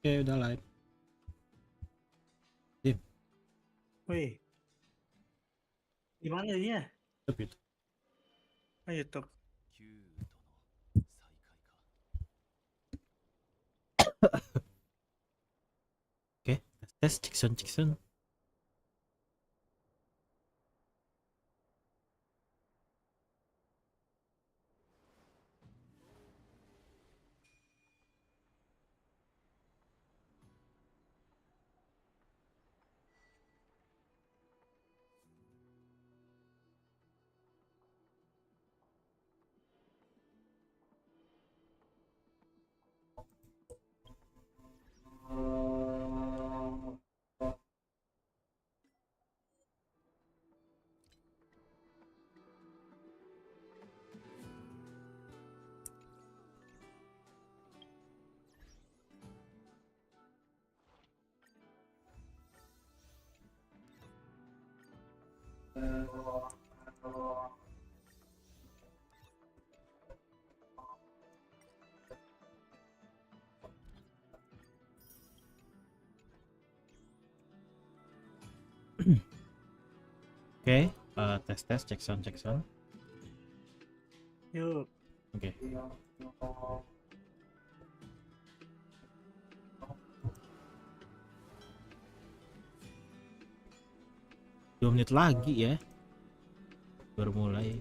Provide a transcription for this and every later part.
Oke, udah live. Dim, Wih, di mana dia? YouTube itu. Oh, YouTube. Oke, tes Jackson Jackson. Oke, tes Jackson Jackson. Yuk. Oke. 2 menit lagi ya. Baru mulai.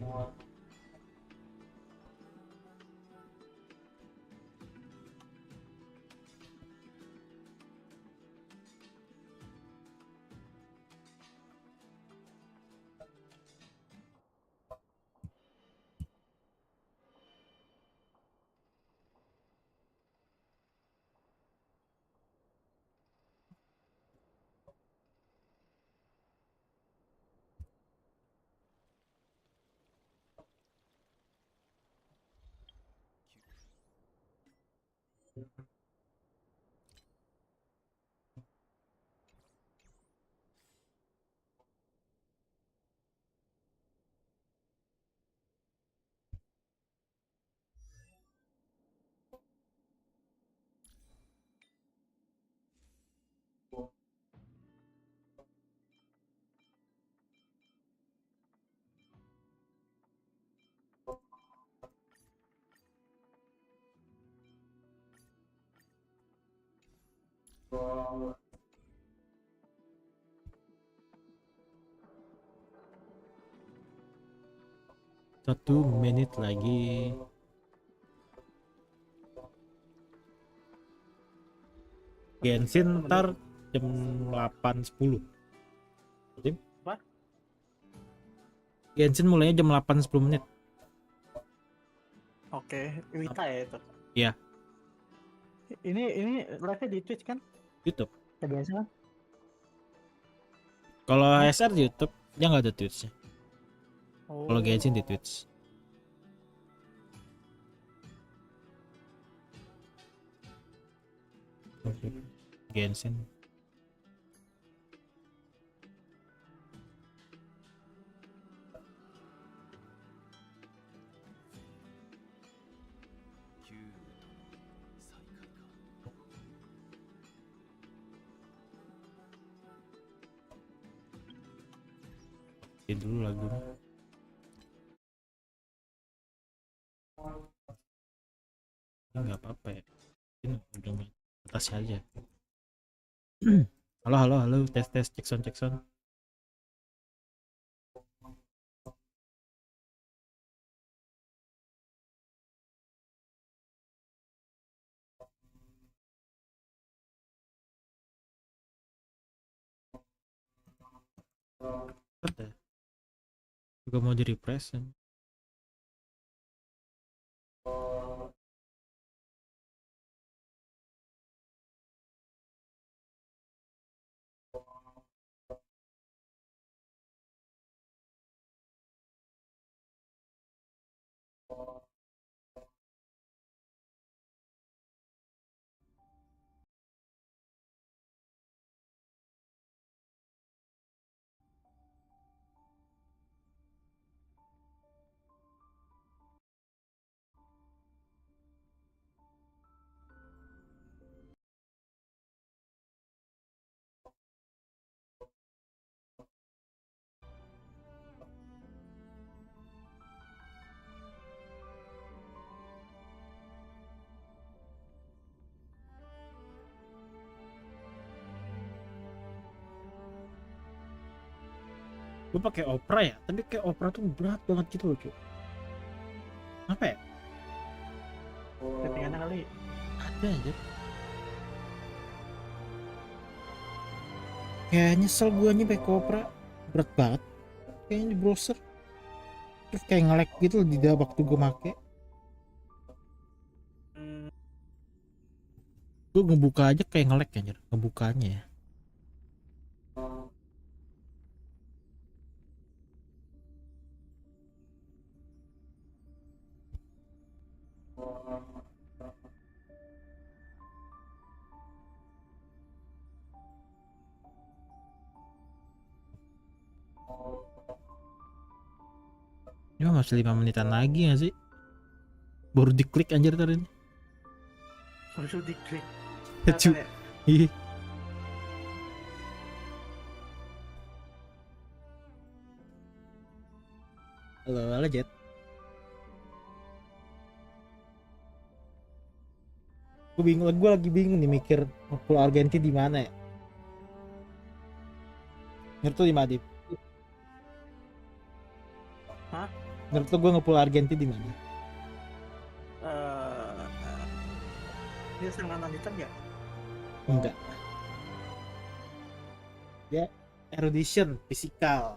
Satu menit lagi. Genshin ntar jam 8.10. Tim? Apa? Genshin mulainya jam 8.10 menit. Oke, Wita ya itu. Iya, Ini live di Twitch kan? YouTube. Ya biasa kan? Kalau Hah? SR di YouTube, dia nggak ada Twitch-nya. Kalau Oh, Genshin di Twitch. Genshin. Ini dulu lagunya. Ini nggak apa-apa ya. Ini udah atas aja. Halo halo halo, tes tes Jackson Jackson. Ada. Juga mau jadi present. Gue pakai Opera ya, tapi kayak Opera tuh berat banget gitu loh cuy. Apa ya? Settingannya kali. Ada aja. Kayak nyesel gue nih pakai Opera, berat banget. Kayaknya di browser. Terus kayak nge-lag gitu loh di waktu gue make. Hmm, Gue ngebuka aja kayak nge-lag anjir, ngebukanya ya. Ini masih 5 menitan lagi gak sih? Baru diklik anjir tadi ini. baru diklik. Ya, Kelihatan ya? Ih. Halo Jet. Gue lagi bingung nih mikir Pulau Argentina di mana ya? Menurut lu di mana, Dip? Hah? Menurut lu gue nge-Pulau Argentina di mana? Eh, dia serangan lanjutan nggak? Enggak. Dia erudition, fisikal.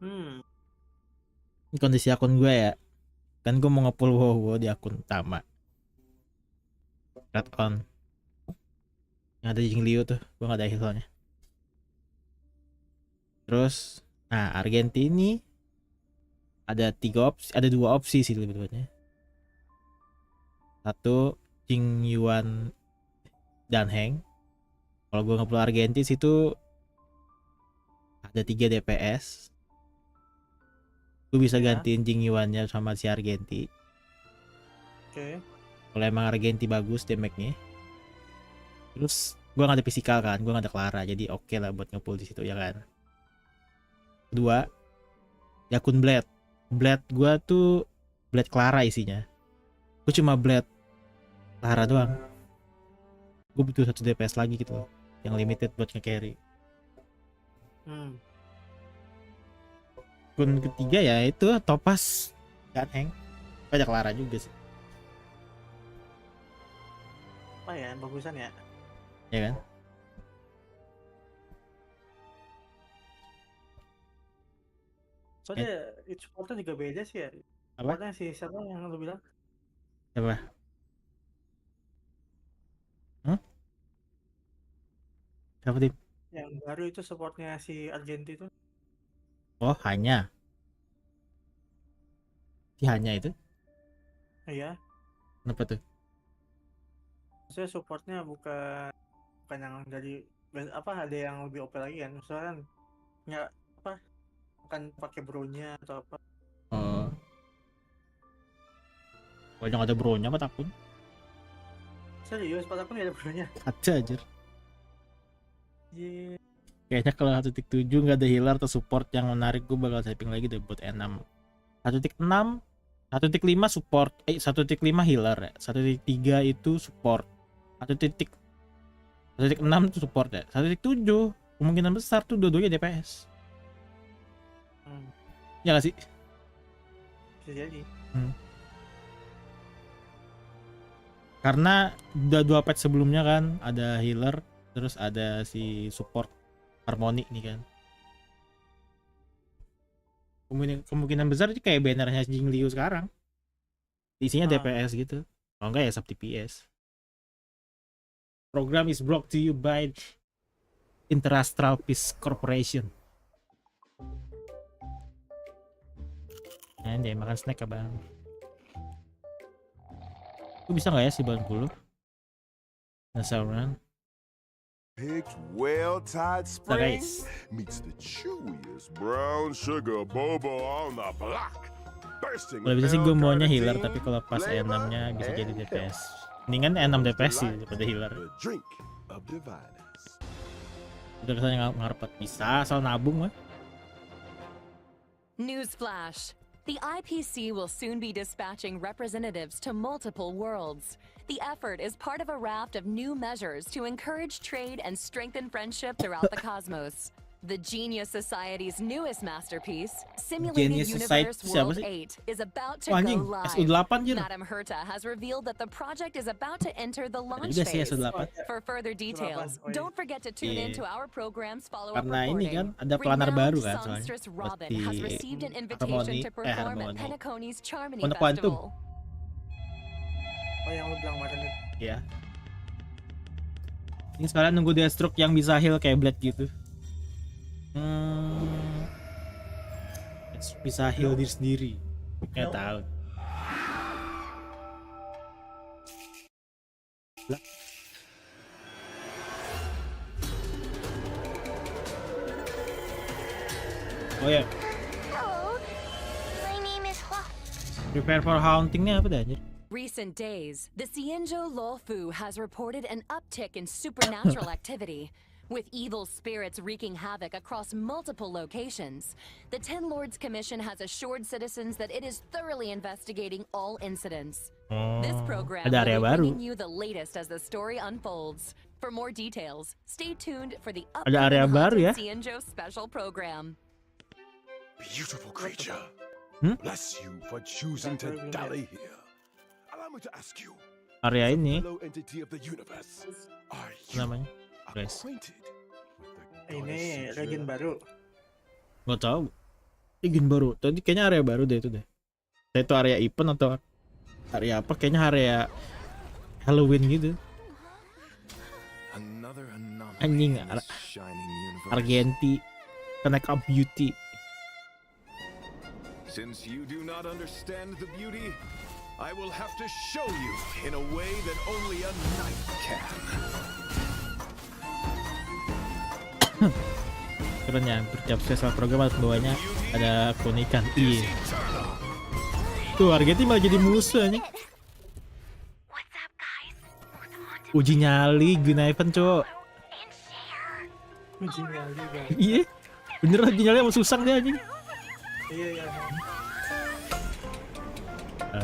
Hmm, Ini kondisi akun gue ya. Kan gue mau nge-pull WoW di akun utama. Red on. Yang ada Jing Liu tuh, gue gak ada soalnya. Terus, nah Argentina ini ada 3 opsi, ada 2 opsi sih lebih tepatnya. Satu Jing Yuan dan Heng. Kalau gue nge-pull Argentina situ ada 3 DPS. Gue bisa ya. gantiin Jing Yuannya sama si Argenti. Oke. Kalau emang Argenti bagus damage-nya. Terus gue gak ada fisikal kan, gue gak ada Clara, jadi oke lah buat nge-pull di situ ya kan. Kedua, Yakun Blade. Blade gue tuh Blade Clara isinya. Gue cuma Blade Clara doang. Gue butuh 1 DPS lagi gitu loh, yang limited buat nge-carry. Hmm. Akun ketiga ya itu Topaz dan Heng. Banyak Clara juga sih, Apa ya? Bagusan ya? ya kan? Soalnya itu supportnya juga beda sih ya. Apa? Supportnya si siapa yang lu bilang? Apa? Hmm? Siapa tim? Yang baru itu supportnya si Argenti itu. Oh hanya, si hanya itu. Iya. Kenapa tuh? Maksudnya supportnya bukan yang dari apa ada yang lebih OP lagi kan? Misalnya kan nggak apa bukan pakai bronya atau apa. Oh, banyak ada bronya apa takut? Serius, pada aku nggak ada bronya. Ada aja. Iya. Kayaknya kalau 1.7 nggak ada healer atau support yang menarik, gue bakal typing lagi deh buat E6. 1.6, 1.5 support, 1.5 healer ya. 1.3 itu support. 1.6 itu support ya. 1.7 kemungkinan besar tuh dua-duanya DPS. Hmm, Ya nggak sih? bisa jadi. Karena udah 2 patch sebelumnya kan ada healer, terus ada si support harmoni nih kan. Kemungkinan besar itu kayak bannernya Jing Liu sekarang. Isinya DPS gitu. Kalau enggak ya sub TPS. Program is brought to you by Interastral Peace Corporation. Nah, dia makan snack abang. Gue bisa nggak ya si 90? Nasaran. Picked well-tied Nah spring guys, meets the chewiest brown sugar bobo on the block. Bursting kalau with bisa sih gue maunya healer, L-carnitine, tapi kalau pas E6 nya bisa flavor, jadi and DPS. health. Mendingan E6 DPS sih Delight, daripada healer. the drink of diviners. Udah kesannya ngarepet bisa asal nabung mah. Newsflash. The IPC will soon be dispatching representatives to multiple worlds. The effort is part of a raft of new measures to encourage trade and strengthen friendship throughout the cosmos. The Genius Society's newest masterpiece, Simulated Genius Universe Society siapa World sih? 8, is about to Oh, go anjing, live. SU8 gitu. Madam Herta has revealed that the project is about to enter the launch Juga sih phase. SU8. For further details, Oh, iya. don't forget to tune in to Iya. our program's follow-up Karena ini recording. kan ada planar baru kan soalnya. Songstress Robin Seperti has received an invitation to perform at Harmony. Penacony's Charmony Untuk Quantum. Festival. Oh, yang lu bilang kemarin itu. Ya. Ini sekarang nunggu Deathstroke yang bisa heal kayak Blade gitu. Bisa heal diri sendiri. Nggak tahu. Lah. Oh ya, Hello, my name is Hua. prepare for hauntingnya apa dah anjir? Recent days, the Xianzhou Luofu has reported an uptick in supernatural activity. With evil spirits wreaking havoc across multiple locations, the Ten Lords Commission has assured citizens that it is thoroughly investigating all incidents. This program ada area will be baru. bringing you the latest as the story unfolds. For more details, stay tuned for the Ada area upcoming baru ya? Haunted Xianzhou special program. Beautiful creature. Hmm? Bless you for choosing to dally here. Allow me to ask you, Area ini fellow entity of the universe, are you namanya, guys. acquainted with the Ini goddess regen Shira? baru. Nggak tahu. Ingin baru. Tadi kayaknya area baru deh itu deh. Itu area event atau area apa? Kayaknya area Halloween gitu. Another anomaly Anjing, in this shining universe. Argenti, Connect Up Beauty. Since you do not understand the beauty, I will have to show you in a way that only a knight can. Keren ya, bertiap special program atau bawahnya ada keunikan. Iya. Tuh Argenti malah jadi musuh anjing. What's up, guys? Uji nyali Gunaiven cowok. And share. Ujinya juga. Iya. Bener uji nyali sama Susang dia anjing. Iya, iya.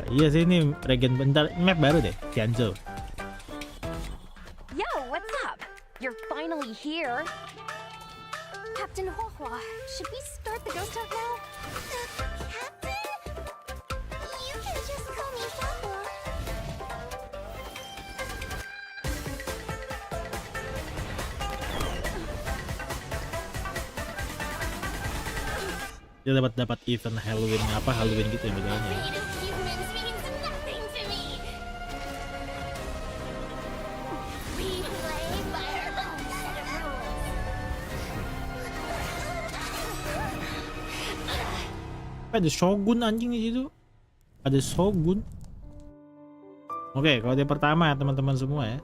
Iya sih ini regen bentar map baru deh, Xianzhou. Yo, what's up? You're finally here. Captain Huohua, should we start the ghost hunt now? Captain? You can just call me Huohua. Dia dapat event Halloween gitu ya bedanya. Native humans means nothing to me. We play by our own set of rules. Ada Shogun anjing di situ. Ada Shogun. Oke, kode pertama teman-teman semua ya.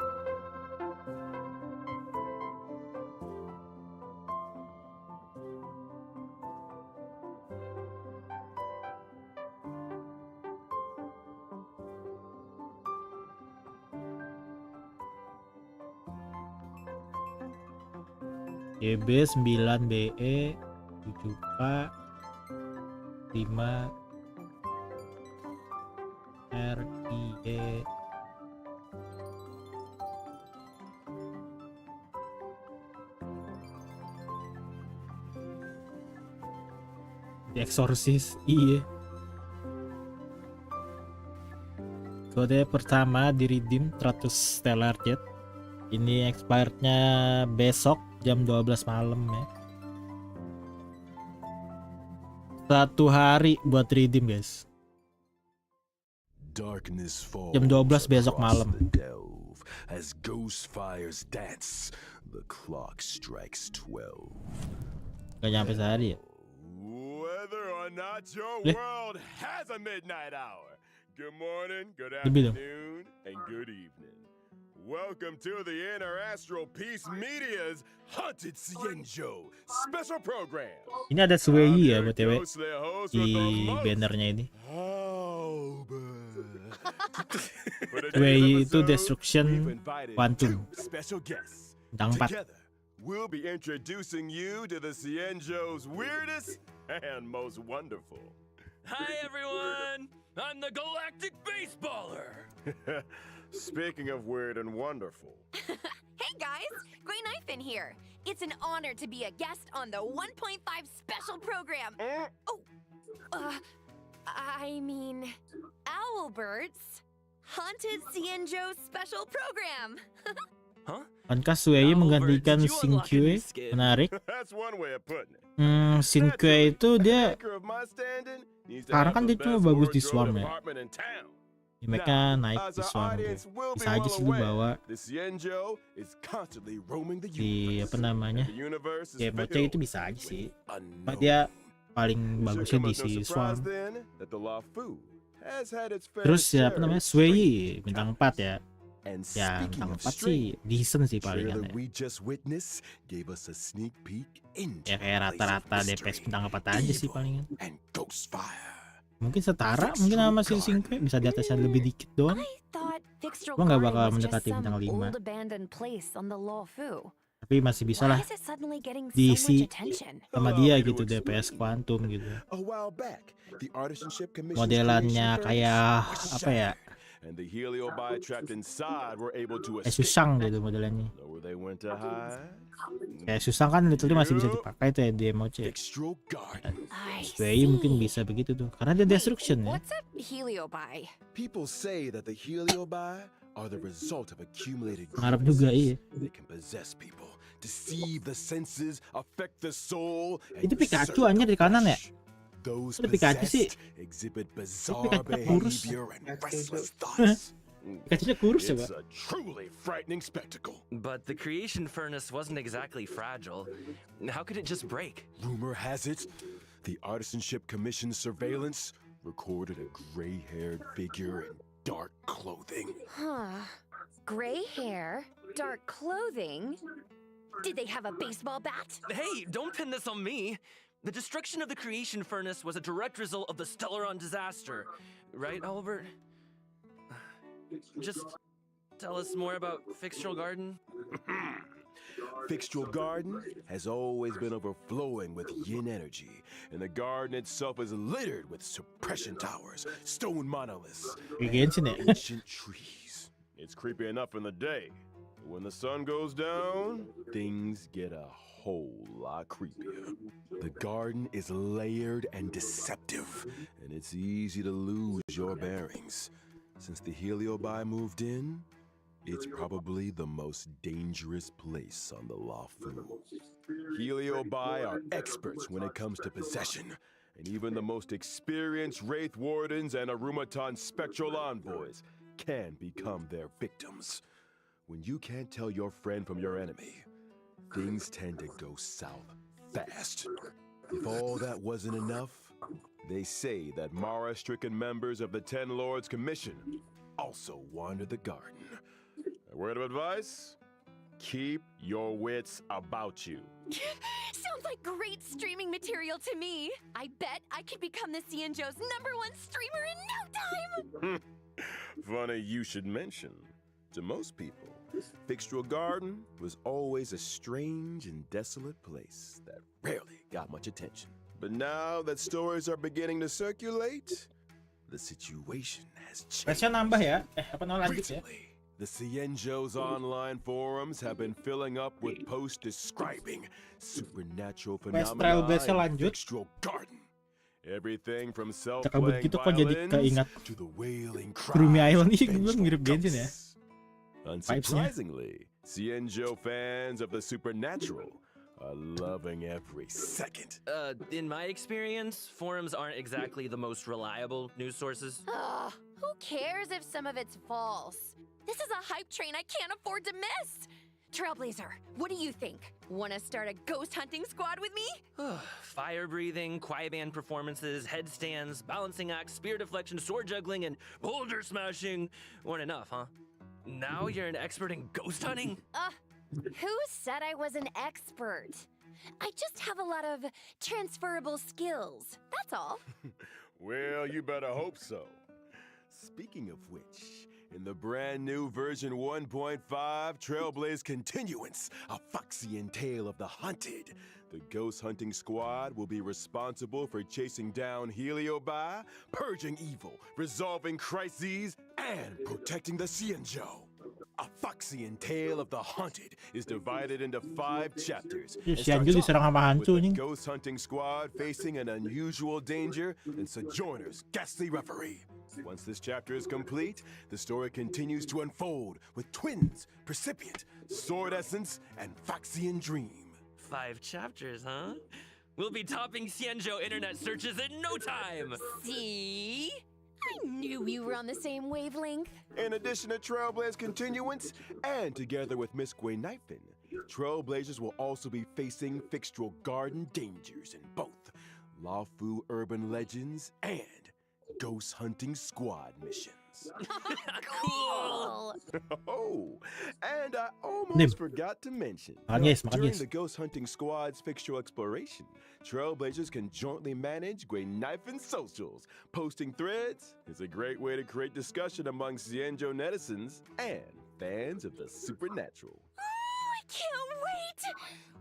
GB 9BE 7K 5 RIE The Exorcist. Iya. Kode pertama di redeem 100 Stellar Jet. Ini expirednya besok jam 12 malam ya. 1 hari buat redeem guys. Darkness falls Jam 12 besok across malam. the delve. As ghost fires dance, the clock strikes 12. Gak nyampe sehari ya. Whether or not your Leh. world has a midnight hour. Good morning, good Lebih dong. afternoon, and good evening. Welcome to the Inner Astral Peace Media's Haunted Xianzhou special program. Ini ada Sway ya buat cewek Ghostly host di with those most bannernya ini. Albert. For today's Sway itu episode, Destruction we've invited Quantum. 2 special guests. Bintang 4. Together, we'll be introducing you to the Xianzhou's weirdest and most wonderful. Hi everyone! I'm the Galactic Baseballer! Speaking of weird and wonderful. Hey guys, Gray Knife in here. It's an honor to be a guest on the 1.5 special program. I mean, Owlbird's Haunted Cienjo special program. Huh? Pankah Sueye menggantikan Did you unlock a Shinkue. new skin? Menarik. That's one way of putting it. Shinkue itu dia Maker of my standing needs to sekarang have kan the dia cuma best bagus di wardrobe Swarm ya. department in town. Mereka naik As di our Swarm. audience will be Bisa aja well sih lu bawa aware, the Cienjo is constantly roaming the di universe. apa namanya? The universe is Game mode filled itu bisa aja sih. with Cuma unknown. dia paling It should bagusnya come di as no si surprise Swarm. then that the Lafu has had its fair Terus ya apa share namanya? of Sueye strange bintang 4 ya. And Ya speaking bintang of 4 sih strange, decent sih the palingan trailer ya. we just witnessed gave us a sneak peek into Ya kayak a place of rata-rata DPS mystery, bintang 4 aja sih evil, palingan. and ghost fire. Mungkin setara mungkin sama si Shinkue, bisa di atasnya lebih dikit doang. I thought Fixtral Gua nggak Garden bakal was just mendekati some bintang 5. old abandoned place on the Luofu. Tapi masih bisa Why lah is it suddenly getting so diisi much attention? sama Allow dia me to gitu DPS explain. kuantum gitu. A while back, the Artisanship Commission's Modelannya creation kayak furnace was apa ya? shattered, and the heliobi trapped inside were able to Kayak escape. Susang gitu modelannya. Know where they went to hide? Kayak Susang kan literally masih bisa dipakai tuh ya di emoji. Fixtral Garden. I Sueye mungkin see. bisa begitu tuh. Karena dia destruction ya. What's a heliobi? People say that the heliobi are the result of accumulated Ngarep juga iya. They can possess people, deceive the senses, affect the soul, and Itu Pikachu usurp hanya di kanan ya? flesh. Those Ada Pikachu sih. possessed exhibit bizarre Pikachu kurus. behavior and Pikachu restless itu. thoughts. Pikachu-nya kurus ya, It's Pak. a truly frightening spectacle. But the creation furnace wasn't exactly fragile. How could it just break? Rumor has it, the Artisanship Commission's surveillance recorded a gray-haired figure in dark clothing. Huh. Gray hair, dark clothing. Did they have a baseball bat? Hey, don't pin this on me! The destruction of the creation furnace was a direct result of the Stellaron disaster. Right, Albert? Just tell us more about Fixtral Garden. Fixtral Garden has always been overflowing with yin energy, and the garden itself is littered with suppression towers, stone monoliths, Kayak Genshin ya. ancient trees. It's creepy enough in the day, but when the sun goes down, things get a whole lot creepier. The garden is layered and deceptive, and it's easy to lose your bearings. Since the heliobi moved in, it's probably the most dangerous place on the Luofu. Heliobi are experts when it comes to possession, and even the most experienced Wraith Wardens and Arumaton Spectral Envoys can become their victims. When you can't tell your friend from your enemy, things tend to go south fast. If all that wasn't enough, they say that Mara-stricken members of the Ten Lords Commission also wander the garden. A word of advice? Keep your wits about you. Sounds like great streaming material to me. I bet I could become the Cienjo's #1 streamer in no time. Funny you should mention. To most people, Fixtral Garden was always a strange and desolate place that rarely got much attention. But now that stories are beginning to circulate, the situation has Flashnya changed. nambah ya. Apa namanya lanjut ya? Recently, the Cienjo's online forums have been filling up with posts describing supernatural Trial phenomena Blade-nya in lanjut. Fixtral Garden. Everything from Cakap self-playing begitu kok jadi violins keingat to the wailing Krumi cries Island. of Ih, gue vengeful mirip Genshin ya. ghosts. Unsurprisingly, Cienjo fans of the supernatural are loving every second. In my experience, forums aren't exactly the most reliable news sources. Ugh, who cares if some of it's false? This is a hype train I can't afford to miss. Trailblazer, what do you think? Wanna start a ghost hunting squad with me? Fire breathing, quiet band performances, headstands, balancing acts, spear deflection, sword juggling, and boulder smashing weren't enough, huh? Now you're an expert in ghost hunting? Who said I was an expert? I just have a lot of transferable skills, that's all. Well, you better hope so. Speaking of which, In the brand new version 1.5 Trailblaze Continuance, a Foxian tale of the hunted, the ghost hunting squad will be responsible for chasing down Heliobi, purging evil, resolving crises, and protecting the Xianzhou. A Foxian tale of the hunted is divided into 5 chapters. Ya, and si Anjul starts diserang off sama with hantu the nih. ghost hunting squad facing an unusual danger and Sojourner's ghastly referee. Once this chapter is complete, the story continues to unfold with twins, Precipient, Sword Essence, and Foxian Dream. 5 chapters, huh? We'll be topping Xianzhou internet searches in no time! See? I knew we were on the same wavelength. In addition to Trailblaze Continuance, and together with Miss Guinifin, Trailblazers will also be facing Fixtural Garden dangers in both Lawfu Urban Legends and Ghost Hunting Squad missions. Cool! Oh, and I Nim. almost forgot to mention, Makan guys, makan during guys. the Ghost Hunting Squad's Fixtural Exploration, Trailblazers can jointly manage Guinifin socials. Posting threads is a great way to create discussion among Xianzhou netizens and fans of the supernatural. I can't wait!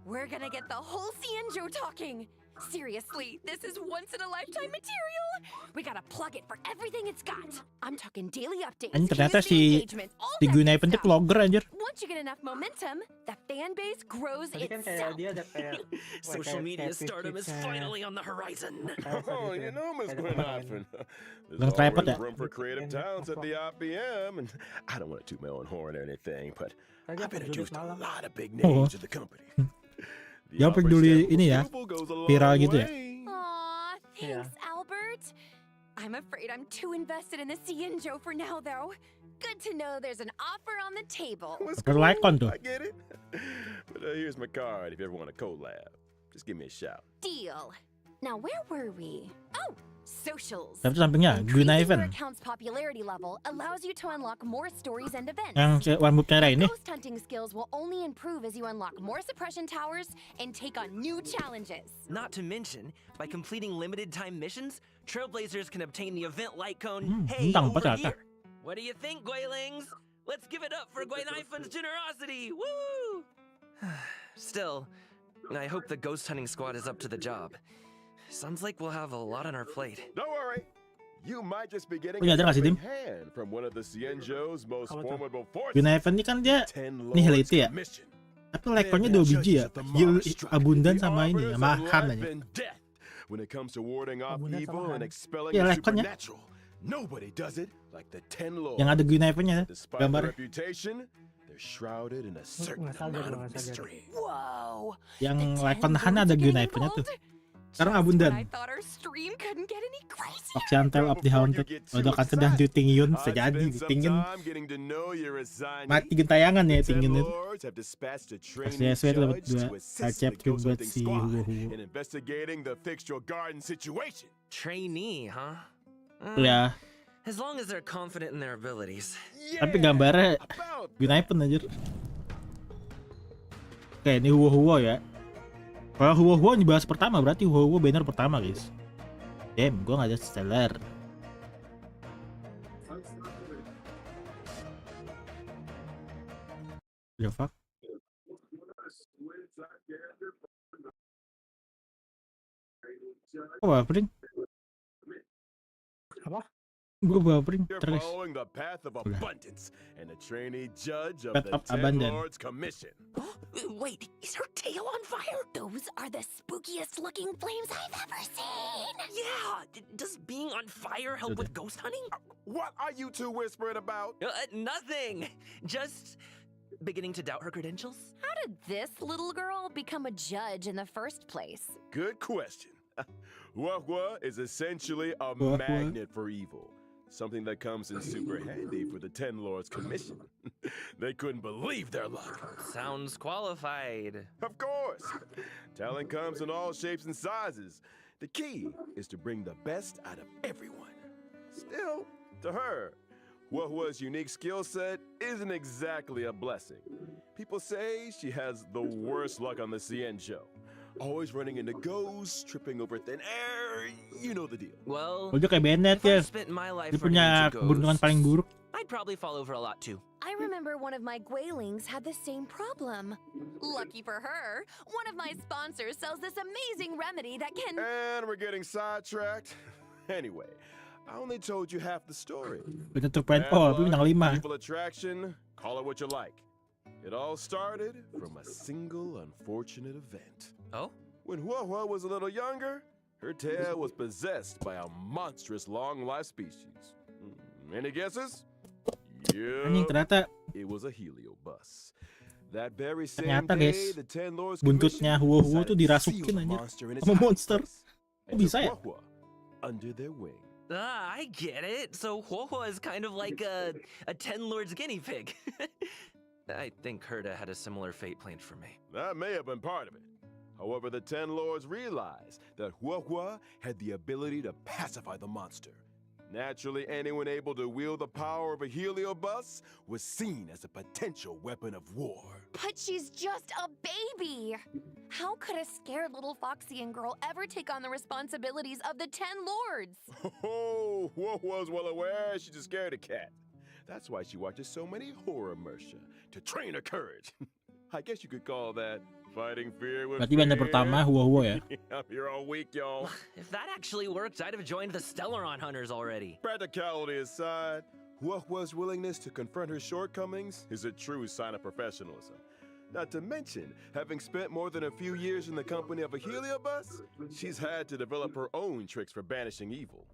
We're gonna get the whole Xianzhou talking. Seriously, this is once-in-a-lifetime material. We gotta plug it for everything it's got. I'm talking daily updates, Anjir, ternyata community si engagement, all di that good Guinevere tuh stuff. vlogger anjir. Once you get enough momentum, the fan base grows Tadi kan kayak itself. dia ada kayak Social media kayak stardom is tweet-tweetnya. finally on the horizon. Oh, you know, Miss Ada Guinifin, Bang there's tripod always ya? room for creative talents at the IPM, and I don't want to toot my own horn or anything, but Tadi I've aku judul introduced a malam. lot of big Oh. names to the company. The Jangan Alfred peduli stamp of ini ya, approval goes a viral long gitu ya. way. Aw, Yeah. thanks, Albert. I'm afraid I'm too invested in the Xianzhou for now, though. Good to know there's an offer on the table. What's Pakai cool? Lycon tuh. I get it. But here's my card if you ever want a collab. Just give me a shout. Deal. Now, where were we? Oh, socials. Tapi sampingnya Increasing your Guinevere account's popularity level allows you to unlock more stories and events. yang si one move merah ini. Ghost hunting skills will only improve as you unlock more suppression towers and take on new challenges. Not to mention, by completing limited time missions, Trailblazers can obtain the event light cone, hey, bintang over apa ternyata? here. What do you think, Guilings? Let's give it up for Guinifin's generosity! Woo! Still, I hope the ghost hunting squad is up to the job. Sounds like we'll have a lot on our plate. Don't worry. You might just be getting Oh, iya, a ada nggak sih, helping Dim? hand from one of the Xianzhou's most Apa tuh? formidable forces. Guinevere ini kan dia 10 nihility Lords ya. Commission. Tapi lekonnya 2 biji ya. Heal abundan sama ini, sama Han aja. When it comes to warding off Abundan sama evil and Han. expelling Iya, the lekonnya. supernatural, nobody does it like the 10 Lords. Yang ada Guinevere-nya Despite their gambar. reputation, they're shrouded in a certain nggak sadar, amount of nggak sadar. mystery. Whoa. Yang The 10 lekon Han lords ada are getting Guinevere-nya tuh. involved? Sekarang Just abundan. when I thought our stream couldn't get any crazier. Occidental of the Haunted. Udah kan sedang syuting Yun I'd sejadi spend some tingin time getting to know your assignee. mati gentayangan ya The 10 tingin itu. Lords have dispatched a Kasih trainee SW dapat judge 2 to assist Arcep the ghost buat hunting si squad Hugo-Hugo. in investigating the Fixtural Garden situation. Trainee, huh? Ya, As long as they're confident in their abilities. tapi gambarnya About Guinevere anjir. Oke, ini Hugo-Hugo ya. Kalau Hugo-Hugo dibahas pertama berarti Hugo-Hugo banner pertama, guys. Damn, gua nggak ada stellar. The fuck? Kok buffering? Apa? Gua buffering you're terus. following the path of abundance and a trainee judge of Path the of 10 abundance. Lords Commission. Wait, is her tail on fire? Those are the spookiest looking flames I've ever seen. Yeah! Does being on fire help with ghost hunting? What are you two whispering about? Nothing! Just beginning to doubt her credentials? How did this little girl become a judge in the first place? Good question. Huahua is essentially a Huahua. magnet for evil. Something that comes in super handy for the 10 Lords Commission. They couldn't believe their luck. Sounds qualified. Of course. Talent comes in all shapes and sizes. The key is to bring the best out of everyone. Still, to her, Huahua's unique skill set isn't exactly a blessing. People say she has the worst luck on the Xianzhou. Always running into ghosts, tripping over thin air, you know the deal. Well, Oh, dia kayak Bennett if I ya. spent my life Dia running punya into keberuntungan ghosts, paling buruk. I'd probably fall over a lot too. I remember one of my Guilings had the same problem. Lucky for her, one of my sponsors sells this amazing remedy that can... And we're getting sidetracked. Anyway, I only told you half the story. Penutupan. Bad Oh, luck, bintang 5. people attraction, call it what you like. It all started from a single unfortunate event. Oh? When Hua was a little younger, her tail was possessed by a monstrous long-life species. Any guesses? Anjing, Yup, ternyata it was a heliobus. That very same Ternyata, day, guys, the Ten Lords buntutnya Commission Hua tuh decided to dirasukin seal the aja monster in its sama hiding monster. place Kok and bisa took ya? Hua under their wing. I get it. So Huohua is kind of like a Ten Lords guinea pig. I think Herta had a similar fate planned for me. That may have been part of it. However, the Ten Lords realized that Hua had the ability to pacify the monster. Naturally, anyone able to wield the power of a heliobus was seen as a potential weapon of war. But she's just a baby! How could a scared little Foxian girl ever take on the responsibilities of the 10 Lords? Oh, Hua's well aware she's a scaredy cat. That's why she watches so many horror mercia to train her courage. I guess you could call that fighting fear with Berarti banda fear. pertama Hua ya. I'm here all week, y'all. If that actually worked, I'd have joined the Stellaron Hunters already. Practicality aside, Hua's willingness to confront her shortcomings is a true sign of professionalism. Not to mention, having spent more than a few years in the company of a heliobus, she's had to develop her own tricks for banishing evil.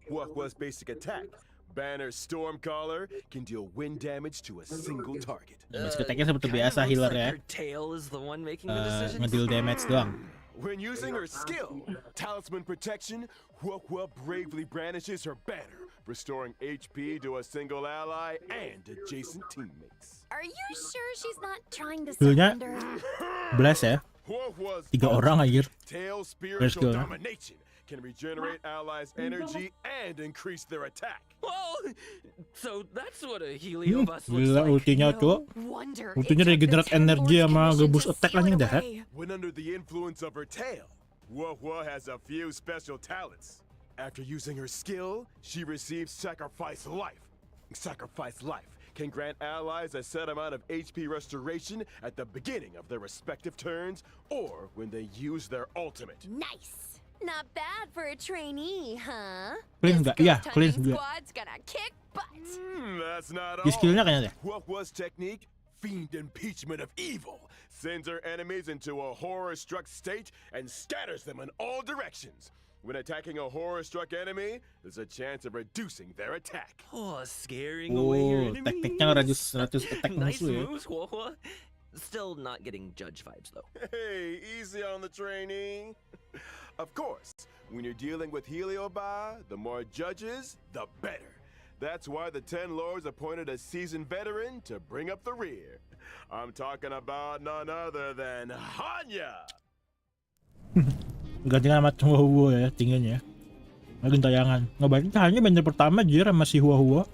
Hua's basic attack, Banner Stormcaller, can deal wind damage to a single target. Basic attack-nya seperti Kinda biasa looks healer like ya. her tail is the one making the decisions. Ngedeal damage doang. When using her skill, Talisman Protection, Hua bravely brandishes her banner, restoring HP to a single ally and adjacent teammates. Are you sure she's not trying to Skillnya surrender? Blast ya. Hua's 3 orang anjir. tail skill, spiritual huh? domination can regenerate allies' energy and increase their attack. Whoa! So that's what a heliobus looks Gila like. ultinya tuh. Wonder Ultinya it took the regenerate 10 energi Lords sama Commission ngeboost to attack seal anjing it dah. away. When under the influence of her tail, Hua has a few special talents. After using her skill, she receives Sacrifice Life. Sacrifice Life can grant allies a set amount of HP restoration at the beginning of their respective turns or when they use their ultimate. Nice. Not bad for a trainee, huh? Clean This nggak? Iya, ghost clean hunting juga. squad's gonna kick butt. That's not Di all. skillnya kayaknya deh. Hua's technique, Fiend Impeachment of Evil, sends her enemies into a horror-struck state and scatters them in all directions. When attacking a horror-struck enemy, there's a chance of reducing their attack. Oh, scaring away your Oh, enemies. tekniknya ngeradius attack Nice musuh ya. moves, Huohua. Still not getting judge vibes though. Hey, easy on the trainee. Of course, when you're dealing with Helioba, the more judges, the better. That's why the 10 Lords appointed a seasoned veteran to bring up the rear. I'm talking about none other than Hanya. Gantian sama Hua ya tingginya. Lagi tayangan. Ngabarin hanya benda pertama jir sama si Hua.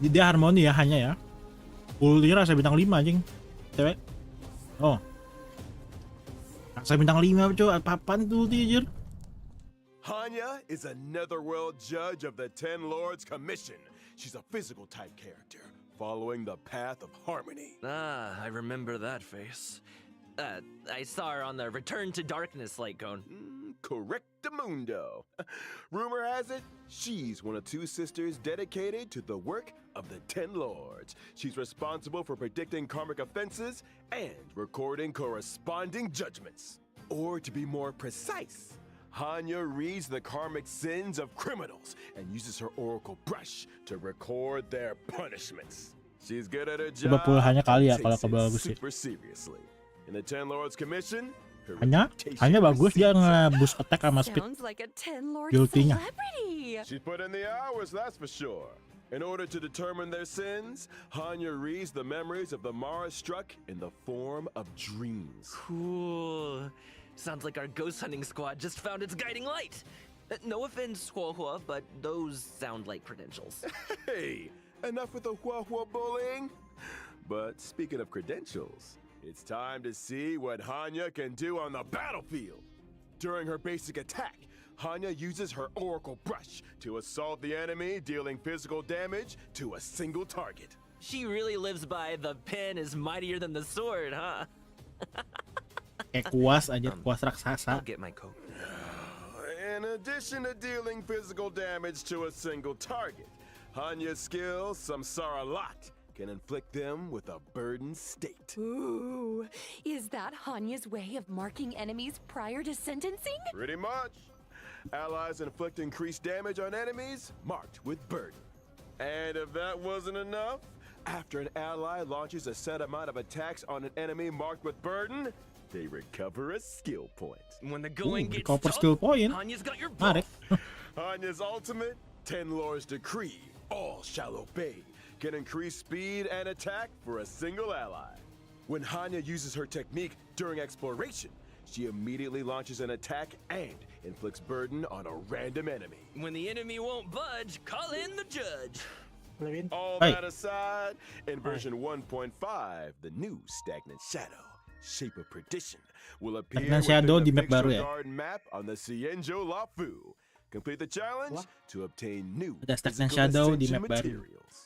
Dia harmoni ya hanya ya. Ultinya rasa bintang 5 anjing. Cewek. Oh. Rasa bintang 5 cuy. Apa-apaan tuh ulti anjir. Hanya is a netherworld judge of the 10 Lords Commission. She's a physical type character, following the path of harmony. Ah, I remember that face. I saw her on the Return to Darkness light cone. Correctamundo. Rumor has it, she's one of 2 sisters dedicated to the work of the 10 Lords. She's responsible for predicting karmic offenses and recording corresponding judgments. Or to be more precise, Hanya reads the karmic sins of criminals and uses her oracle brush to record their punishments. She's good at her Coba job. pul hanya kali ya kalau takes it kebagus sih. super seriously. In the 10 Lords Commission, her Hanya reputation bagus dia precedes her. nge-boost attack sama speed. Sounds like a 10 Lord Guilty-nya. celebrity. She's put in the hours, that's for sure. In order to determine their sins, Hanya reads the memories of the Mara struck in the form of dreams. Cool. Sounds like our ghost hunting squad just found its guiding light. No offense, Huohua, but those sound like credentials. Hey, enough with the Hua bullying. But speaking of credentials, it's time to see what Hanya can do on the battlefield. During her basic attack, Hanya uses her Oracle Brush to assault the enemy, dealing physical damage to a single target. She really lives by the pen is mightier than the sword, huh? Kayak kuas aja, kuas I'll raksasa. get my coat. In addition to dealing physical damage to a single target, Hanya's skill, Samsara Lot, can inflict them with a burdened state. Ooh, is that Hanya's way of marking enemies prior to sentencing? Pretty much. Allies inflict increased damage on enemies marked with burden. And if that wasn't enough, after an ally launches a set amount of attacks on an enemy marked with burden, they recover a skill point. When the going gets recover tough, skill point. Hanya's got your back. Menarik. Hanya's ultimate, Ten Lord's Decree, all shall obey, can increase speed and attack for a single ally. When Hanya uses her technique during exploration, she immediately launches an attack and inflicts burden on a random enemy. When the enemy won't budge, call in the judge. Levin. All Hey. that aside, in version 1.5, the new Stagnant Shadow, Shape of Perdition, will appear Stagnant Shadow di within the map baru Picture ya? Garden map on the Cienjo Lafu. Complete the challenge Wah. to obtain new Ada Stagnant physical Shadow di ascension map baru. materials.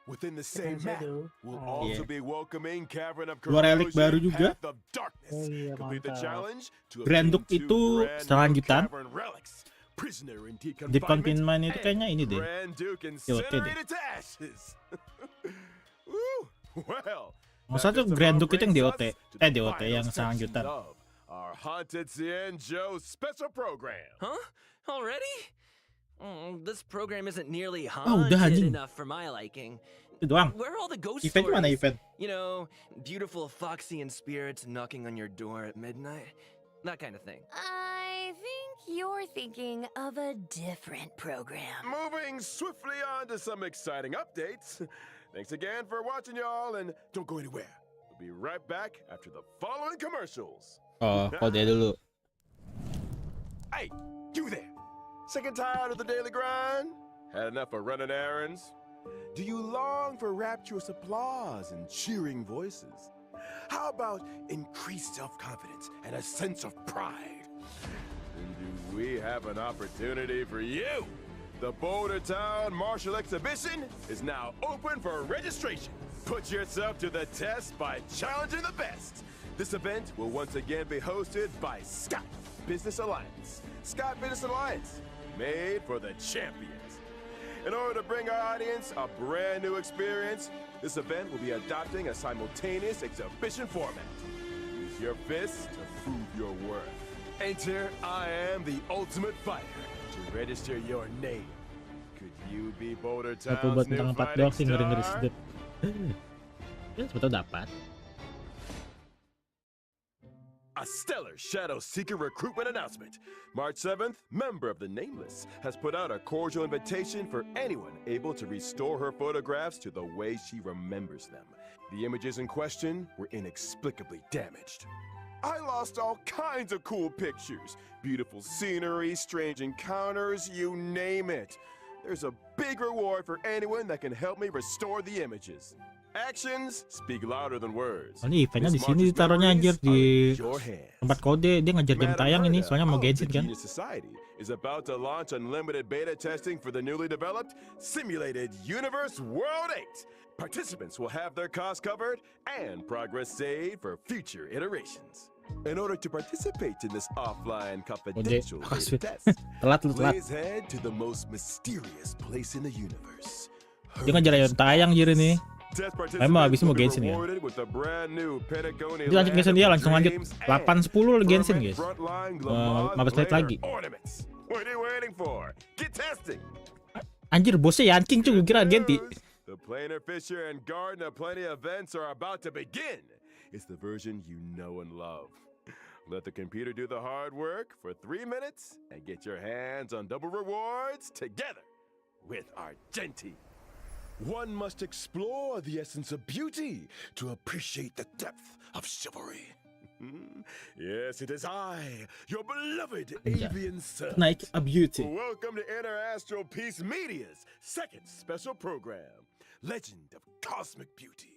Within the same Stagnant map, Shadow. we'll Oh. also Yeah. be welcoming Cavern of Dua relik baru Corrosion, juga. Path of Darkness. Oh iya, Complete the mantap. challenge to Granduk obtain two itu brand new selanjutan. Cavern relics. Prisoner in deep Deep Confinement itu and kayaknya ini deh. Grand Duke deh. incinerated to ashes. Woo! Well, Maksudnya tuh Grand Duke itu yang DOT. DOT yang selanjutan. Our Haunted Cienjo special program. Huh? Already? This program isn't nearly Oh, udah, haunted anjing. enough for my liking. Itu doang. Where are all the ghost Event stories? mana event? You know, beautiful foxy and spirits knocking on your door at midnight. That kind of thing. I think you're thinking of a different program. Moving swiftly on to some exciting updates. Thanks again for watching, y'all, and don't go anywhere. We'll be right back after the following commercials. Oh, kode dulu. Hey, you there! Sick and tired of the daily grind? Had enough of running errands? Do you long for rapturous applause and cheering voices? How about increased self-confidence and a sense of pride? Then do we have an opportunity for you? The Boulder Town Martial Exhibition is now open for registration. Put yourself to the test by challenging the best. This event will once again be hosted by Scott Business Alliance. Scott Business Alliance, made for the champions. In order to bring our audience a brand new experience, this event will be adopting a simultaneous exhibition format. Use your fists to prove your worth. Enter I Am the Ultimate Fighter to register your name. Could you be Boulder Aku Town's buat new bintang 4 doang sih fighting ngeri-ngeri star? sedep. Ya sebetulnya dapat. A stellar Shadow Seeker recruitment announcement. March 7th, member of the Nameless has put out a cordial invitation for anyone able to restore her photographs to the way she remembers them. The images in question were inexplicably damaged. I lost all kinds of cool pictures. Beautiful scenery, strange encounters, you name it. There's a big reward for anyone that can help me restore the images. Actions speak louder than words. Oh, ini eventnya di This sini marches ditaruhnya anjir memories di are in your hands. tempat kode. Dia ngajar jam tayang ini soalnya mau Genshin kan. The Genius Society is about to launch unlimited beta testing for the newly developed Simulated Universe World 8. Participants will have their costs covered and progress saved for future iterations. In order to participate in this offline confidential Aswin. beta test, Telat lu telat. please head to the most mysterious place in the universe. Dia ngajar jam tayang anjir ini. Test Memang participants abisnya mau will be Genshin ya. rewarded with a brand new Pentagoni Dia lanjut land Genshin, dia of langsung lanjut dreams 8-10 and Genshin fervent guys. frontline 15 menit Glamaz lagi. layer ornaments. What are you waiting for? Get testing. Anjir bosnya Yanking cuy, gue kira ganti. The Planar Fisher and Garden of Plenty events are about to begin. It's the version you know and love. Let the computer do the hard work for 3 minutes and get your hands on double rewards together with Argenti. One must explore the essence of beauty to appreciate the depth of chivalry. Yes, it is I, your beloved avian son. Naik a beauty. Welcome to Inner Astral Peace Media's second special program, Legend of Cosmic Beauty.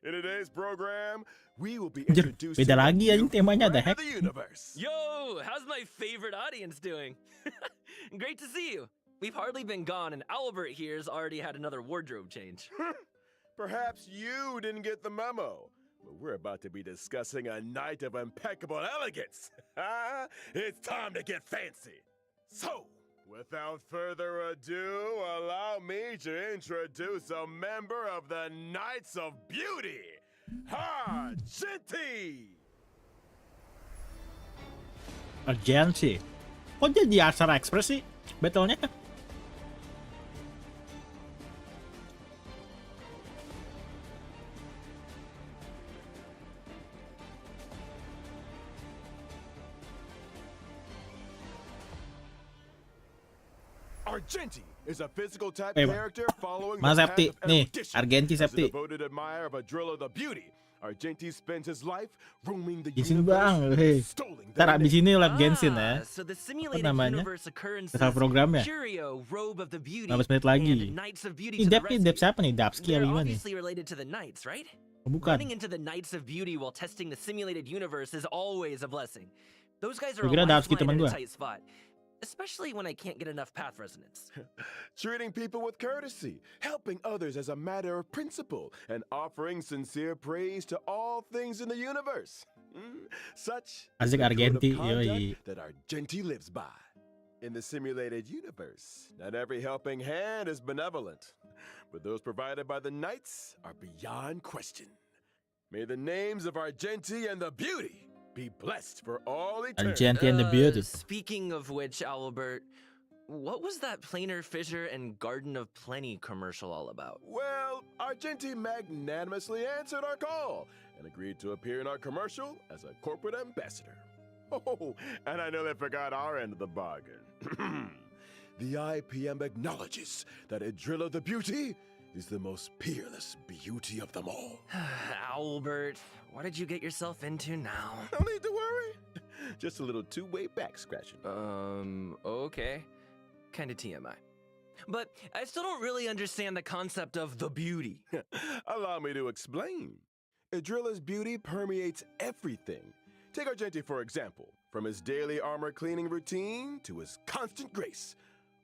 In today's program, we will be Anjir, introduced beda to lagi a anjing new temanya, the friend heck? of the universe. Yo, how's my favorite audience doing? Great to see you. We've hardly been gone, and Albert here's already had another wardrobe change. Perhaps you didn't get the memo, but we're about to be discussing a night of impeccable elegance. It's time to get fancy. So, without further ado, allow me to introduce a member of the Knights of Beauty, Argenti! Urgency. Kok jadi aksara ekspres sih battle-nya? Argenti is a physical type Eh, character following Mas the Septi, path of nih, erudition. Argenti As a Septi. devoted admirer of Adrilla the Beauty, Argenti spends his life roaming the Genshin universe, bang, hei. extolling Ntar their abis name. ini live Genshin ya. So the simulated namanya? universe occurrences, Salah program ya? Curio, Robe of the Beauty, 15 menit lagi. and Knights of Beauty Ini to the Dap rescue. siapa nih? Dapski They're apa gimana nih? obviously related to the Knights, right? Oh, Running bukan. into the Knights of Beauty while testing the simulated universe is always a blessing. Those guys are Gua a kira Dapski lifeline teman in a gua. tight spot. Especially when I can't get enough path resonance. Treating people with courtesy, helping others as a matter of principle, and offering sincere praise to all things in the universe. Such is Asik the code of Argenti, conduct yoi. that Argenti lives by. In the simulated universe, not every helping hand is benevolent, but those provided by the Knights are beyond question. May the names of Argenti and the Beauty be blessed for all eternity. Argenti and the Beauty. Speaking of which, Albert, what was that Planar Fissure and Garden of Plenty commercial all about? Well, Argenti magnanimously answered our call and agreed to appear in our commercial as a corporate ambassador. Oh, and I know they forgot our end of the bargain. The IPM acknowledges that Adrilla the Beauty is the most peerless beauty of them all. Albert, what did you get yourself into now? No need to worry. Just a little two-way back scratching. Okay. Kinda TMI. But I still don't really understand the concept of the beauty. Allow me to explain. Adrilla's beauty permeates everything. Take Argenti, for example. From his daily armor cleaning routine to his constant grace,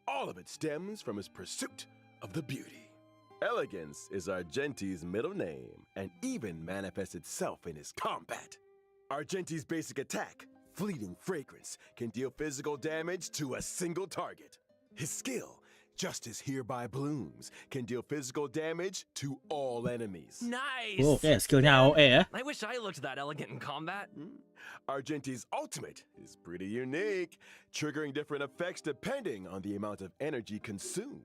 all of it stems from his pursuit of the beauty. Elegance is Argenti's middle name and even manifests itself in his combat. Argenti's basic attack, Fleeting Fragrance, can deal physical damage to a single target. His skill, Justice Hereby Blooms, can deal physical damage to all enemies. Nice! Oh, oke, skillnya AOE ya. I wish I looked that elegant in combat. Argenti's ultimate is pretty unique, triggering different effects depending on the amount of energy consumed.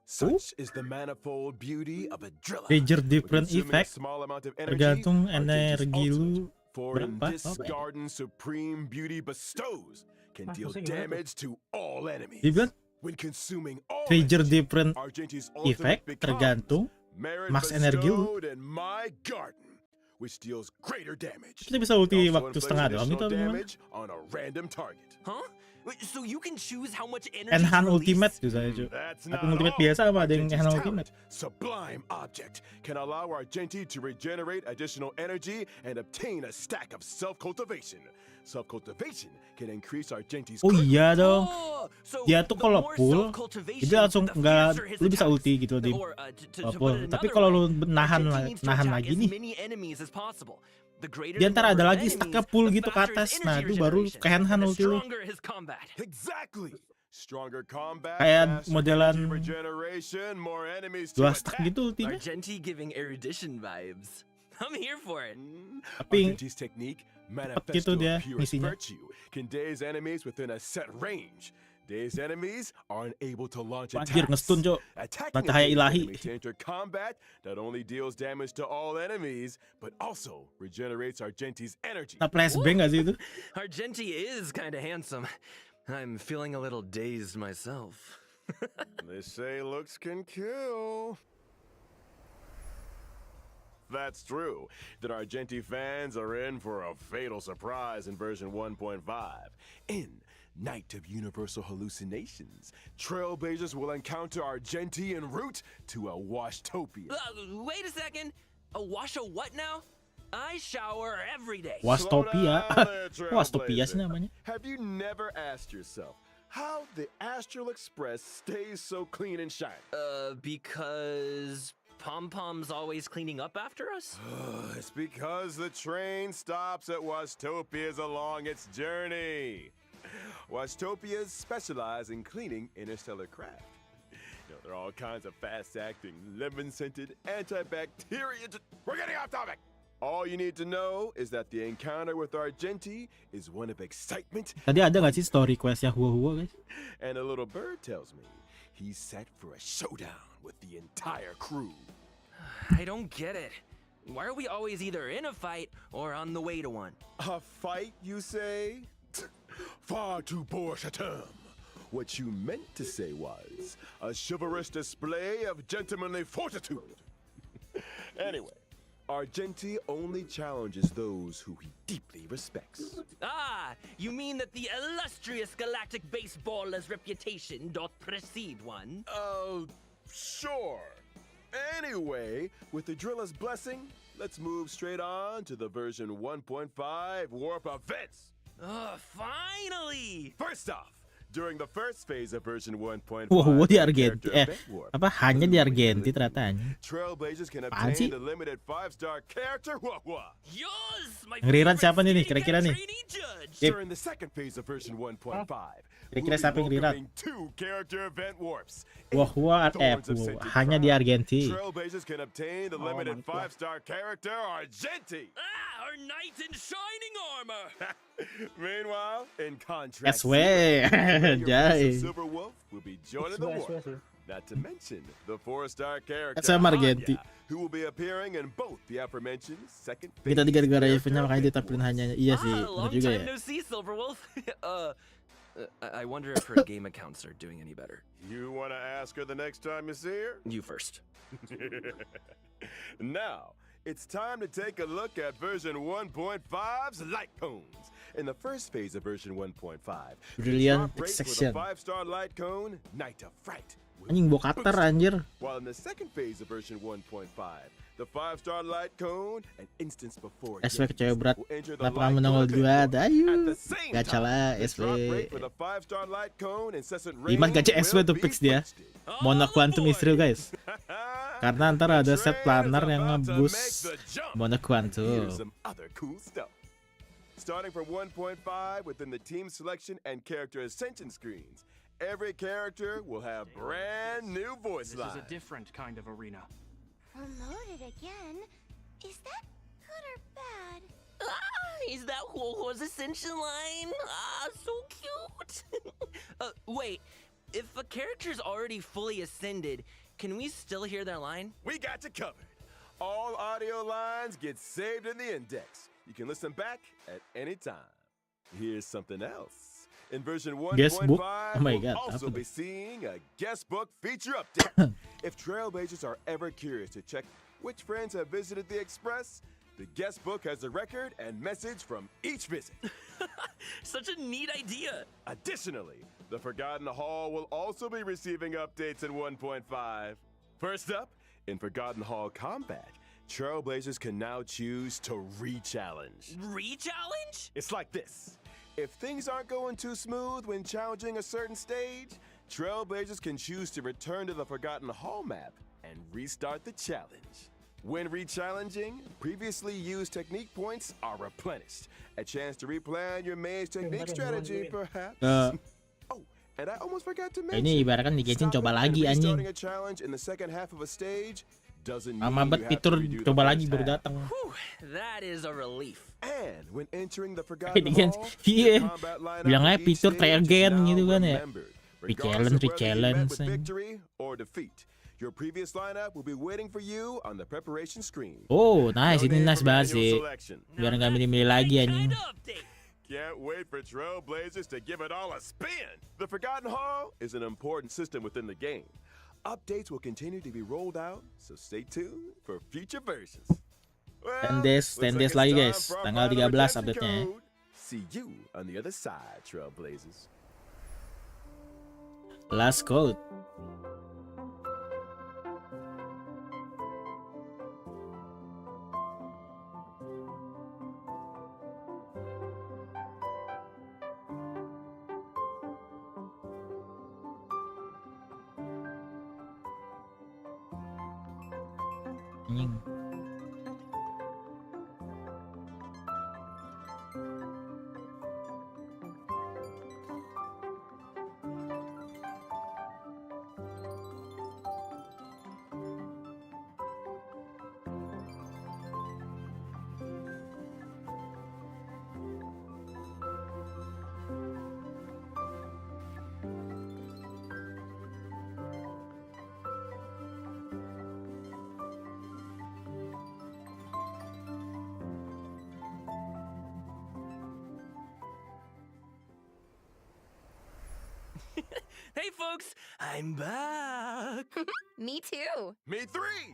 Such is the manifold beauty of Adrilla. Trigger When different consuming a effect small amount of energy, tergantung Argenti's energi ultimate, lu for in berapa. this Apa ya? garden supreme beauty bestows, can Ah, deal maksudnya gimana tuh? damage to all enemies. Dia bilang When consuming all trigger energy, different Argenti's ultimate effect becomes tergantung merit max energi lu. bestowed in my garden, which deals greater damage. Kita bisa ulti Also waktu inflicts setengah doang itu additional gimana? damage on a random target. Huh? Wait, so you can choose how much energy Enhan to release? ultimate misalnya cuy. That's Atau not ultimate all. biasa apa ada yang Argenti's enhan talent, ultimate? Sublime Object, can allow Argenti to regenerate additional energy and obtain a stack of self-cultivation. Self-cultivation can increase Argenti's Oh crit iya dong. Oh, so Dia tuh the kalau more full, self-cultivation, itu langsung the nggak, fiercer his lu bisa attacks. ulti gitu di Or, to put full. it Tapi another kalau lu way, nahan Argenti needs to nahan attack lagi as nih, many enemies as possible. The greater dia the ntar ada number of lagi stacknya enemies, full the gitu ke faster atas. his Nah, energy itu baru regeneration, kehenhan and the ulti lu. stronger his combat. Exactly. Stronger combat, Kayak faster modelan energy regeneration, more enemies to dua stack attack. gitu ultinya. Argenti giving erudition vibes. I'm here for it. Tapi Argenti's technique, gitu manifesto dia of purest misinya. virtue, can daze enemies within a set range. Dazed enemies are unable to launch Anjir, attacks. ngestun, Cok. Attacking a Matahari dazed ilahi. enemy to enter combat not only deals damage to all enemies, but also regenerates Argenti's energy. Nah, flashbang gak sih itu? Argenti is kind of handsome. I'm feeling a little dazed myself. They say looks can kill. That's true. Then Argenti fans are in for a fatal surprise in version 1.5. In Night of Universal Hallucinations, trailblazers will encounter Argenti en route to a Washtopia. Wait a second. wash a what now? I shower every day. Wastopia. Slow down there, Wastopia sih Trailblazer. namanya. Have you never asked yourself how the Astral Express stays so clean and shiny? Because Pom-Pom's always cleaning up after us? It's because the train stops at Wastopias along its journey. Wastopias specialize in cleaning interstellar craft. You know, there are all kinds of fast-acting, lemon-scented, antibacterial... We're getting off topic! All you need to know is that the encounter with Argenti is one of excitement, Tadi ada nggak sih story questnya Hua guys? and a little bird tells me he's set for a showdown with the entire crew. I don't get it. Why are we always either in a fight or on the way to one? A fight, you say? Far too poor a term. What you meant to say was a chivalrous display of gentlemanly fortitude. Anyway, Argenti only challenges those who he deeply respects. Ah, you mean that the illustrious galactic baseballer's reputation doth precede one? Sure. Anyway, with the driller's blessing, let's move straight on to the version 1.5 warp events. Finally! First off, during the first phase of version 1.5, Wow, di the Argenti. character event warp, Apa hanya di the Argenti limit ternyata. Trailblazers can Apaan sih? obtain the limited 5-star character Wah-Wah. Yours, my Ngeriran favorite siapa nih skinny kira-kira cat nih? trainee judge! Yep. During the second phase of version 1.5, Kira-kira we'll siapa yang be ngeriran? welcoming 2 character event warps. Wah hanya di Argenti. Trailblazers can obtain the limited mantap. 5-star character Argenti. Ah, our knight in shining armor! Meanwhile, in contrast, Aswin. Jai. Silver Wolf will be joining the war. Not to mention the 4-star character Sama Argenti. Hanya, who will be appearing in both the aforementioned second phase. Kita gara-gara eventnya character makanya event ditampilin warps. hanya. Iya sih, benar long juga time ya. no see, Silverwolf. I wonder if her game accounts are doing any better. You want to ask her the next time you see her? You first. Now, it's time to take a look at version 1.5's light cones. In the first phase of version 1.5, the Brilliant drop rate for the section. 5-star light cone, Night of Fright, will Anjing be bokater boosted. anjir. While in the second phase of version 1.5, the 5-star light cone, an instance before SW Yankees, kecewa berat. will enter the Kenapa light kamu nongol cone duluan? event warp. Ayo. At the same Gacha time, lah, the SW. drop rate for the 5-star light cone, incessant Iman rain gacha SW will tuh be fix dia. boosted. Mona Quantum boy. Israel guys. Karena ntar ada set planner yang nge-boost Mona Quantum. Here's some other cool stuff. Starting from 1.5 within the team selection and character ascension screens, every character will have brand new voice This is a lines. different kind of arena. Promoted again? Is that good or bad? Is that Huohuo's ascension line? Ah, so cute. Wait, if a character's already fully ascended, can we still hear their line? We got you covered. All audio lines get saved in the index. You can listen back at any time. Here's something else. In version 1.5, Guest book? Oh my we'll God, also apa be tuh? seeing a guest book feature update. If Trailblazers are ever curious to check which friends have visited the Express, the guest book has a record and message from each visit. Such a neat idea. Additionally, the Forgotten Hall will also be receiving updates in 1.5. First up, in Forgotten Hall Combat, Trailblazers can now choose to re-challenge. Re-challenge? It's like this. If things aren't going too smooth when challenging a certain stage, Trailblazers can choose to return to the Forgotten Hall map and restart the challenge. When re-challenging, previously used technique points are replenished. A chance to replan your maze technique strategy, perhaps. Oh, and I almost forgot to mention. Ini ibaratkan di Genshin coba lagi anjing. Restarting a challenge in the second half of a stage doesn't mean Lama you banget have fitur to redo the coba first lagi baru half. datang. Whew, that is a relief. And when entering the Forgotten Dengan- Hall, iya. the combat lineup Bilang for aja each fitur try stage is again now gitu kan ya. remembered, Re-challenge, regardless of whether you met re-challenge, with anjing. victory or defeat. Your previous lineup will be waiting for you on the preparation screen. Oh, nice. No Ini need nice for banget manual sih. selection. Biar Now nggak that's milih-milih the lagi right anjing. kind of update. Can't wait for Trailblazers to give it all a spin. The Forgotten Hall is an important system within the game. Updates will continue to be rolled out, so stay tuned for future versions. Well, 10 days, 10 days lagi guys. time for our Tanggal final 13 redemption update-nya ya. code. See you on the other side, Trailblazers. Last code. Anjing. Hey folks, I'm back. Me too. Me three!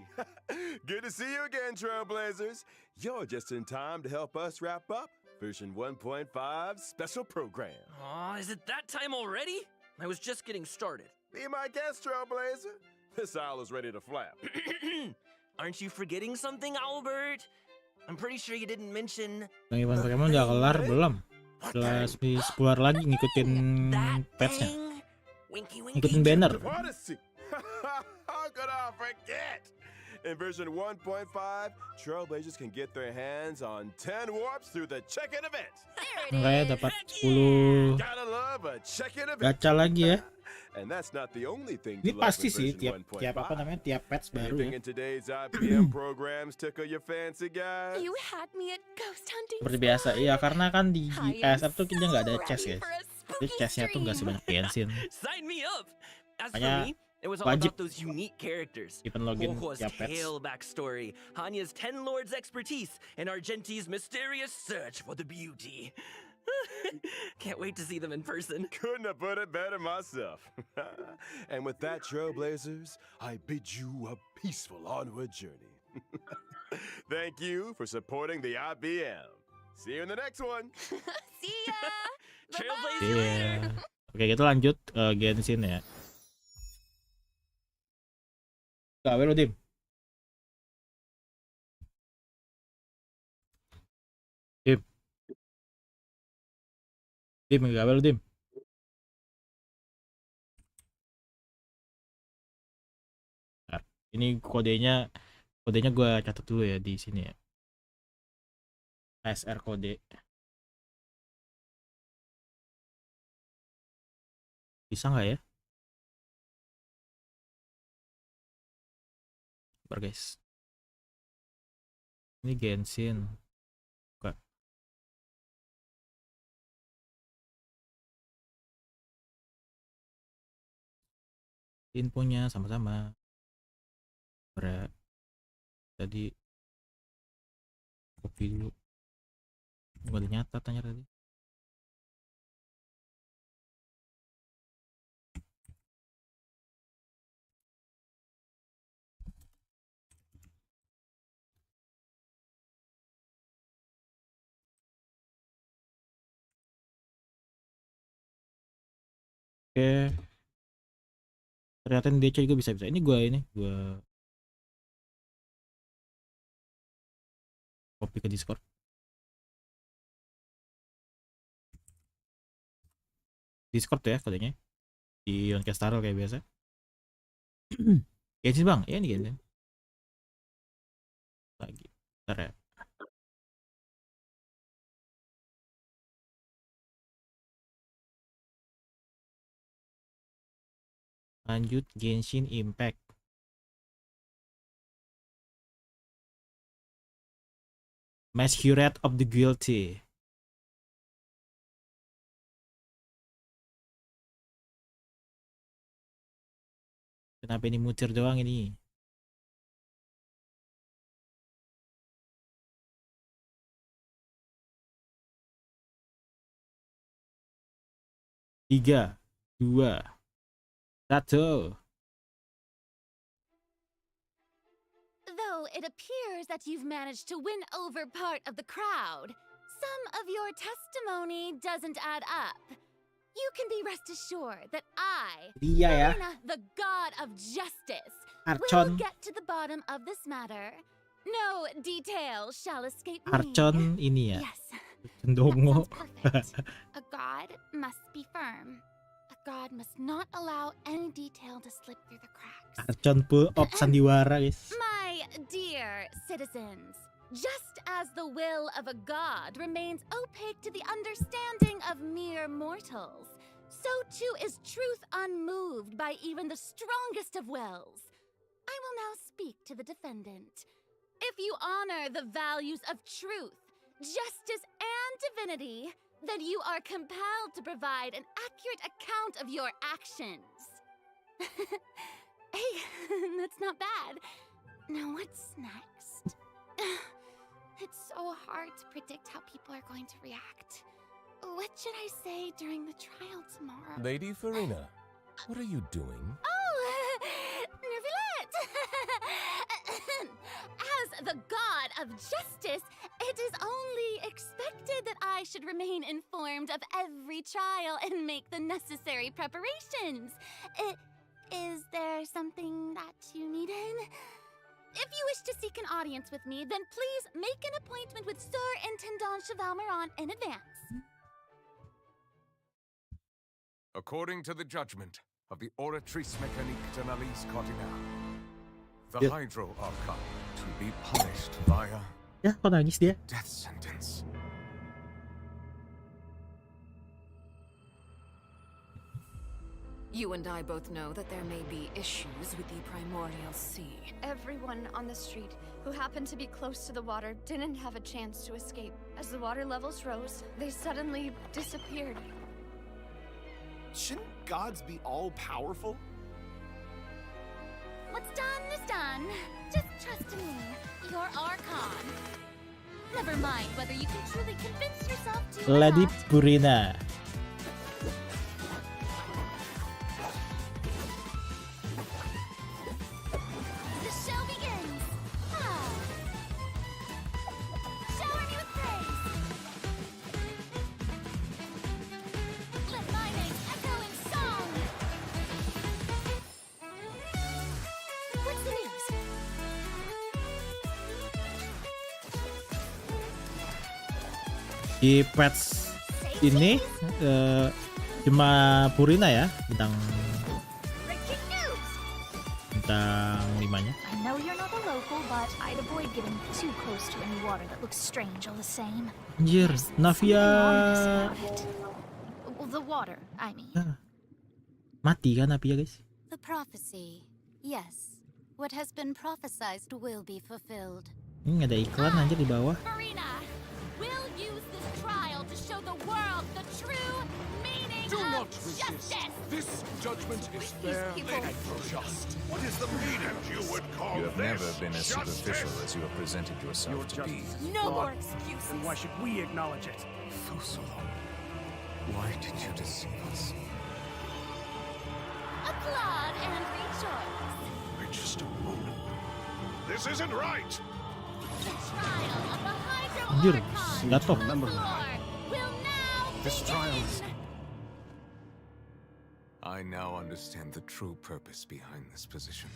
Good to see you again, Trailblazers. You're just in time to help us wrap up version 1.5 special program. Aw, is it that time already? I was just getting started. Be my guest, Trailblazer. This owl is ready to flap. Aren't you forgetting something, Albert? I'm pretty sure you didn't mention Bang Ivan Pokemon udah kelar belum? Setelah keluar lagi ngikutin that patch-nya. thing. Winky, winky. Ngikutin banner. Odyssey! How could I forget? In version 1.5, Trailblazers can get their hands on 10 warps through the check-in event. Makanya dapat 10 Gotta love a check-in event. gacha lagi ya. And that's not the only thing Ini to love pasti with sih version tiap apa 1.5. namanya tiap patch baru Anything ya. in today's IPM programs tickle your fancy, guys? You had me at ghost hunting. Seperti biasa, iya karena kan di I am ASR tuh kita nggak ada chest ready guys. for a Jadi spooky chestnya tuh nggak stream. sebanyak Genshin. Sign me up. As for Makanya me, it was all wajib about those unique characters. even login Hoho's tiap patch. tale backstory, Hanya's 10 lords expertise, and Argenti's mysterious search for the beauty. Can't wait to see them in person. Couldn't have put it better myself. And with that, Trailblazers, I bid you a peaceful onward journey. Thank you for supporting the IBM. See you in the next one. See ya. Trailblazer Iya. later. Oke, kita lanjut Genshin ya. Gawe lo Dim. Dim, gawe lo Dim. Nah, ini kodenya gue catat dulu ya di sini ya. ASR kode. Bisa nggak ya? Sabar guys. Ini Genshin. Buka. Infonya sama-sama. Berat. Tadi copy dulu. Nggak dinyata tanya tadi. Oke. Ternyata di DC juga bisa. Ini gue copy ke Discord. Discord ya kodenya. Di Honkai kayak biasa. Genshin bang, ya ini Genshin. Lagi. Bentar ya. Lanjut Genshin Impact. Masquerade of the Guilty. Kenapa ini muter doang ini? Tiga, dua, satu. Though it appears that you've managed to win over part of the crowd, some of your testimony doesn't add up. You can be rest assured that I, Dia ya, Helena, the god of justice, will Archon. get to the bottom of this matter. No detail shall escape me. Archon ini ya, Yes, that Cendongo. sounds perfect. A god must be firm. A god must not allow any detail to slip through the cracks. Archon pull up sandiwara guys. My dear citizens, just as the will of a god remains opaque to the understanding of mere mortals, so too is truth unmoved by even the strongest of wills. I will now speak to the defendant. If you honor the values of truth, justice, and divinity, then you are compelled to provide an accurate account of your actions. Hey, that's not bad. Now what's next? It's so hard to predict how people are going to react. What should I say during the trial tomorrow? Lady Farina, what are you doing? Oh, Nervillette! As the god of justice, it is only expected that I should remain informed of every trial and make the necessary preparations. Is there something that you needed? If you wish to seek an audience with me, then please make an appointment with Sir Intendant Chevalmeron in advance. According to the judgment of the Oratrice Mécanique de l'Analyse Cardinale, the Yeah. Hydro Archon to be punished via Ya, kok nangis dia? death sentence. You and I both know that there may be issues with the primordial sea. Everyone on the street who happened to be close to the water didn't have a chance to escape. As the water levels rose, they suddenly disappeared. Shouldn't gods be all-powerful? What's done is done. Just trust in me, your Archon. Never mind whether you can truly convince yourself to or Lady not. Purina. The show begins. Ah. Shower me with praise. Let my name echo in song. What's the news? Di patch ini cuma Purina ya tentang Breaking news. tentang 5-nya. I know you're not a local, but I'd avoid getting too close to any water that looks strange all the same. Anjir, There's Navia something ominous about it. Well, the water, I mean. mati kan Navia guys. The prophecy. Yes. What has been prophesized will be fulfilled. Ini ada iklan aja di bawah. Marina, we'll use this trial to show the world the true meaning Do of not resist. justice. This judgment is fair and just. What is the meaning you would call You have this? never been as superficial as you have presented yourself to be. No more excuses. And why should we acknowledge it? Fusolo, why did you deceive us? Applaud and rejoice. Wait just a moment. This isn't right. The trial of the Hydro Anjir, Archon jatuh. on the floor will now This trial is- begin. I now understand the true purpose behind this position.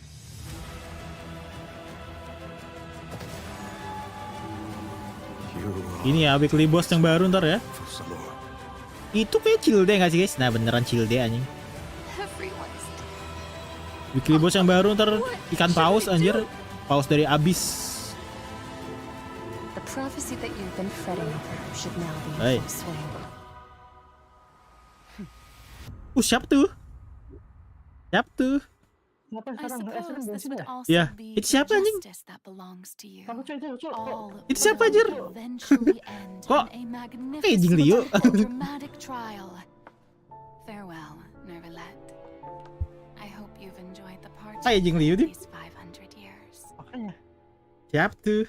You are Ini ya weekly boss yang baru ntar ya. Fusolo. Itu kayak Childe nggak sih guys? Nah beneran Childe anjing. Everyone's Weekly boss yang baru ntar ikan paus anjir. Paus dari abis. The prophecy that you've been fretting over should now be Hey. in full swing. Siapa tuh? Siapa tuh? Kenapa I sekarang suppose Aswin this sini would ya? also Ya, be itu siapa anjing? justice that belongs to you. Kamu cuy. All Itu siapa, will anjir? eventually end Kok in a kayak Jing Liu? magnificent and dramatic trial. Farewell, Nervillette. I hope you've enjoyed the part Kayak Jing Liu deh. these 500 years. Makanya. Siapa tuh?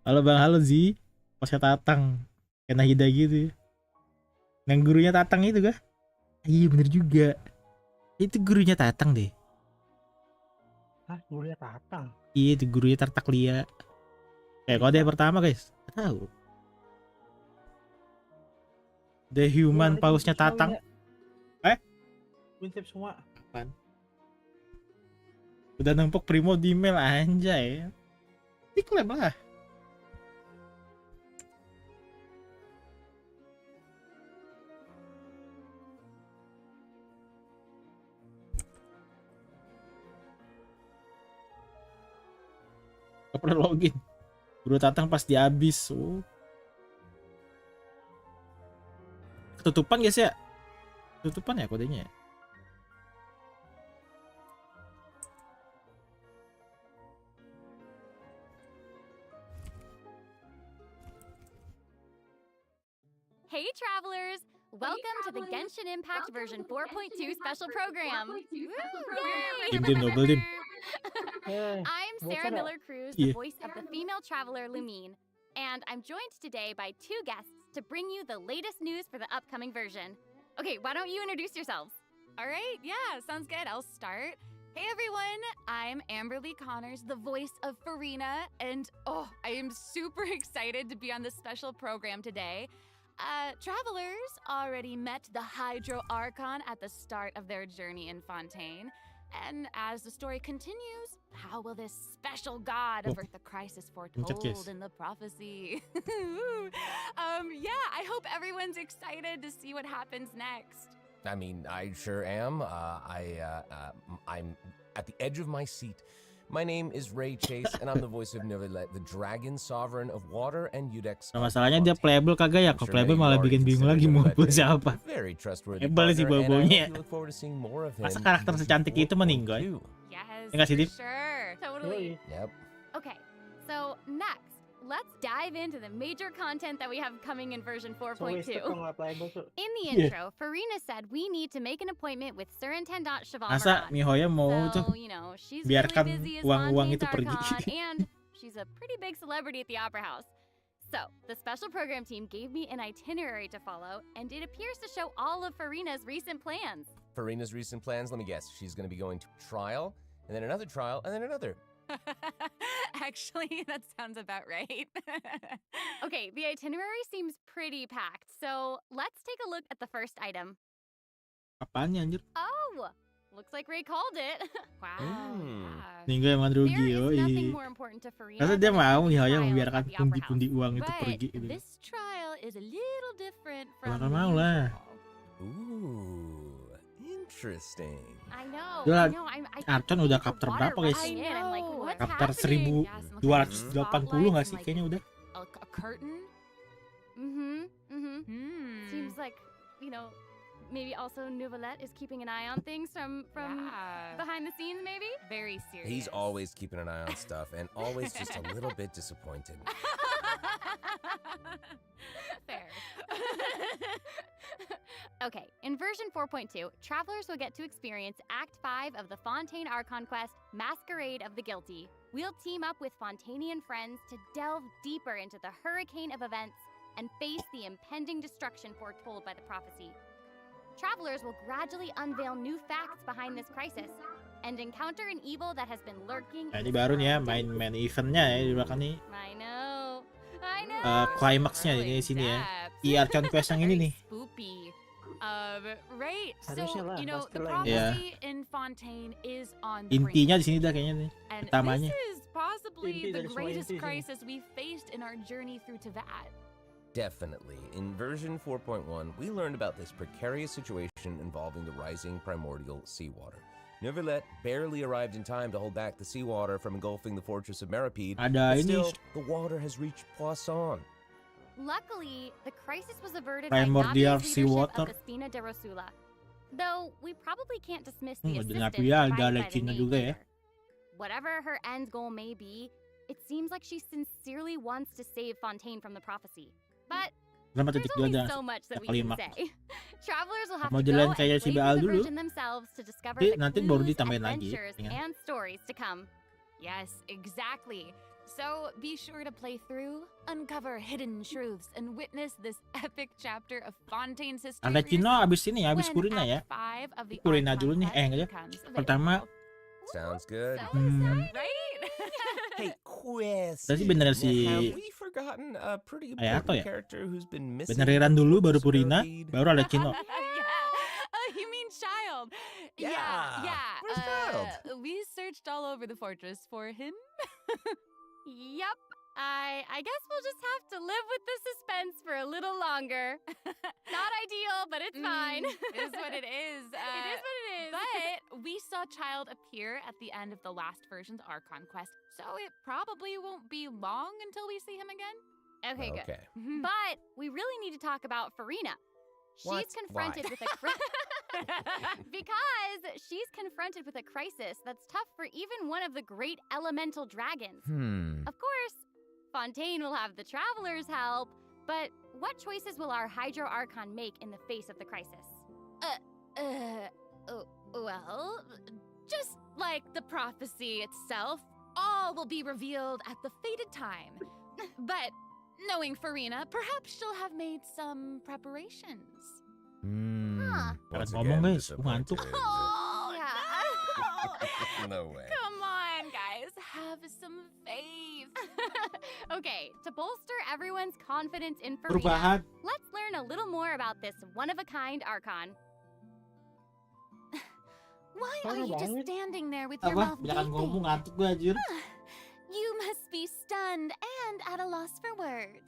Halo Bang, halo Zi. Posnya Tatang. Kayak Nahida gitu ya. Yang gurunya Tatang itu kah? Iya bener juga. Itu gurunya Tatang deh. Hah, gurunya Tatang. Iya itu gurunya Tartaklia. Kayak kode pertama guys. Nggak tahu. The Human pausnya Tatang. Wintip semua. Apaan? Udah nempok Primo di email anjay. Diklaim lah. pernah login. Udah datang pas di habis. Ketutupan guys ya. Ketutupan ya kodenya. Hey travelers! Welcome to the Genshin Impact version 4.2 special program. Woo! Yay! Dim double dim. I'm Sarah Miller Cruz, the voice of the female traveler Lumine, and I'm joined today by two guests to bring you the latest news for the upcoming version. Okay, why don't you introduce yourselves? All right, yeah, sounds good. I'll start. Hey everyone, I'm Amberly Connors, the voice of Farina, and I am super excited to be on this special program today. Travelers already met the Hydro Archon at the start of their journey in Fontaine. And as the story continues, how will this special god avert the crisis foretold in the prophecy? Yeah, I hope everyone's excited to see what happens next. I mean, I sure am. I'm at the edge of my seat. My name is Ray Chase, and I'm the voice of Novelet, the dragon sovereign of water and Udex. Nah, masalahnya dia playable kagak ya? Kalau playable malah bikin bingung lagi mau pilih siapa. Playable sih bau-baunya. Masa karakter secantik itu meninggal? Yes, Enggak sih, Dip? sure. Totally. Yep. Okay, so next, let's dive into the major content that we have coming in version 4.2. In the intro, Farina said we need to make an appointment with Surintendant Siobhan Masa Mihoya mau tuh she's biarkan really busy as uang-uang Fontaine's itu pergi. Archon, and she's a pretty big celebrity at the Opera House. So, the special program team gave me an itinerary to follow, and it appears to show all of Farina's recent plans. Farina's recent plans, let me guess. She's going to be going to trial, and then another trial, and then another. Actually, that sounds about right. Okay, the itinerary seems pretty packed, so let's take a look at the first item. Apanya anjir? Oh, looks like Ray called it. Wow. Ninggal emang rugi There is nothing yoi. more important to Farina Masa than dia mau the Mihoya trial membiarkan at the Opera House. pundi-pundi uang itu But pergi gitu. this trial is a little different from Bakal mau lah. Ooh, interesting. I know. Udah, I know. I Archon keep udah seeing chapter the berapa, water guys? rushing in. I'm like, what's Chapter happening? 1280 nggak sih? Kayaknya udah. A curtain? Seems like, maybe also Novelet is keeping an eye on things from behind the scenes, maybe? Very serious. He's always keeping an eye on stuff, and always just a little bit disappointed. Fair. Okay, in version 4.2, travelers will get to experience Act 5 of the Fontaine Archon quest, Masquerade of the Guilty. We'll team up with Fontainian friends to delve deeper into the hurricane of events and face the impending destruction foretold by the prophecy. Travelers will gradually unveil new facts behind this crisis and encounter an evil that has been lurking. Nah, ini baru nih ya main eventnya ya di belakang nih. I know. Climaxnya di sini ya. Archon quest yang ini nih. Spoopy. Right. So, Harusnya lah, the pasti lah. prophecy in Fontaine is on the Intinya brink. di sini dah kayaknya nih. And Utamanya. this is possibly Inti the dari semua greatest inti sih. crisis we faced in our journey through Teyvat. Definitely. In version 4.1, we learned about this precarious situation involving the rising primordial seawater. Novelet barely arrived in time to hold back the seawater from engulfing the fortress of Meripede, Ada but ini still, the water has reached Poisson. Luckily, the crisis was averted Primordial by Nabi's leadership seawater. of the Spina de Rosula. Though, we probably can't dismiss the Ada assistance Nabi ya, provided ada by the Cina maid juga ya. here. Whatever her end goal may be, it seems like she sincerely wants to save Fontaine from the prophecy. But Berapa there's titik only ada so much that we can klimaks. say. Travelers will have Mau to jalan go kayak and si play Baal through the dulu. version themselves to discover Nanti- the nanti baru clues, ditambahin lagi, adventures, ingat. and stories to come. Yes, exactly. So be sure to play through, uncover hidden truths, and witness this epic chapter of Fontaine's history. Ada for Cino yourself abis ini ya, abis when Kurina ya. Act 5 of the Kurina Archon dulu nih, quest enggak ya. becomes Pertama, available. Sounds good. Right? Hey, quest. berarti bener si Have we forgotten a pretty Ayato important ya? character who's been missing? Beneran dulu baru Purina, baru ada Cino. You mean Child? Yeah. Where's Child? We searched all over the fortress for him. Yup. I guess we'll just have to live with the suspense for a little longer. Not ideal, but it's fine. Is what it is. It is what it is. But we saw Child appear at the end of the last version's Archon quest, so it probably won't be long until we see him again. Okay, good. Okay. But we really need to talk about Farina. What? She's confronted with a because she's confronted with a crisis that's tough for even one of the great elemental dragons. Of course, Fontaine will have the Traveler's help, but what choices will our Hydro Archon make in the face of the crisis? Well, just like the prophecy itself, all will be revealed at the fated time. But knowing Farina, perhaps she'll have made some preparations. Once ngomong, again, guys. Gua ngantuk. disappointed. Oh, No way. Come on, guys, have some faith. Okay, to bolster everyone's confidence in Farina, Perubahan. let's learn a little more about this one-of-a-kind Archon. Why are you just standing there with your Apa? mouth Jangan ngomong, gaping? ngantuk gue anjir. You must be stunned and at a loss for words.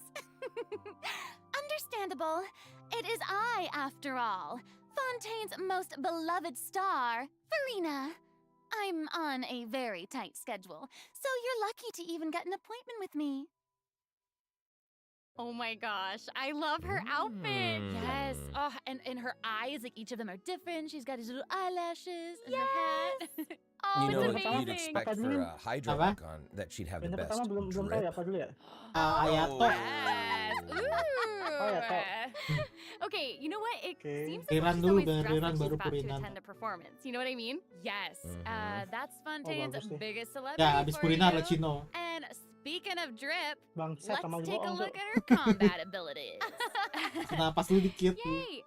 Understandable. It is I, after all, Fontaine's most beloved star, Farina. I'm on a very tight schedule, so you're lucky to even get an appointment with me. Oh my gosh, I love her outfit. Yes. Oh, and her eyes, like each of them are different. She's got these little eyelashes and her hat. Oh, You know, it's you'd amazing. expect Apa for dulu? a Hydro Apa? Archon that she'd have the Benda best pertama belum tahu ya drip. apa dulu ya? Ayato. Yes. Oh, ya, tahu. Okay, you know what? It Okay. seems like Riran she's dulu, always biar dressed Riran like she's baru about to Purinan. attend a performance. You know what I mean? Yes. Mhm. That's Fontaine's bagus deh. biggest celebrity Ya, abis for Purinar you. Latino. And speaking of drip, Bangsat sama let's gua take a om look tuh. at her combat abilities. Napas dulu dikit. Yay!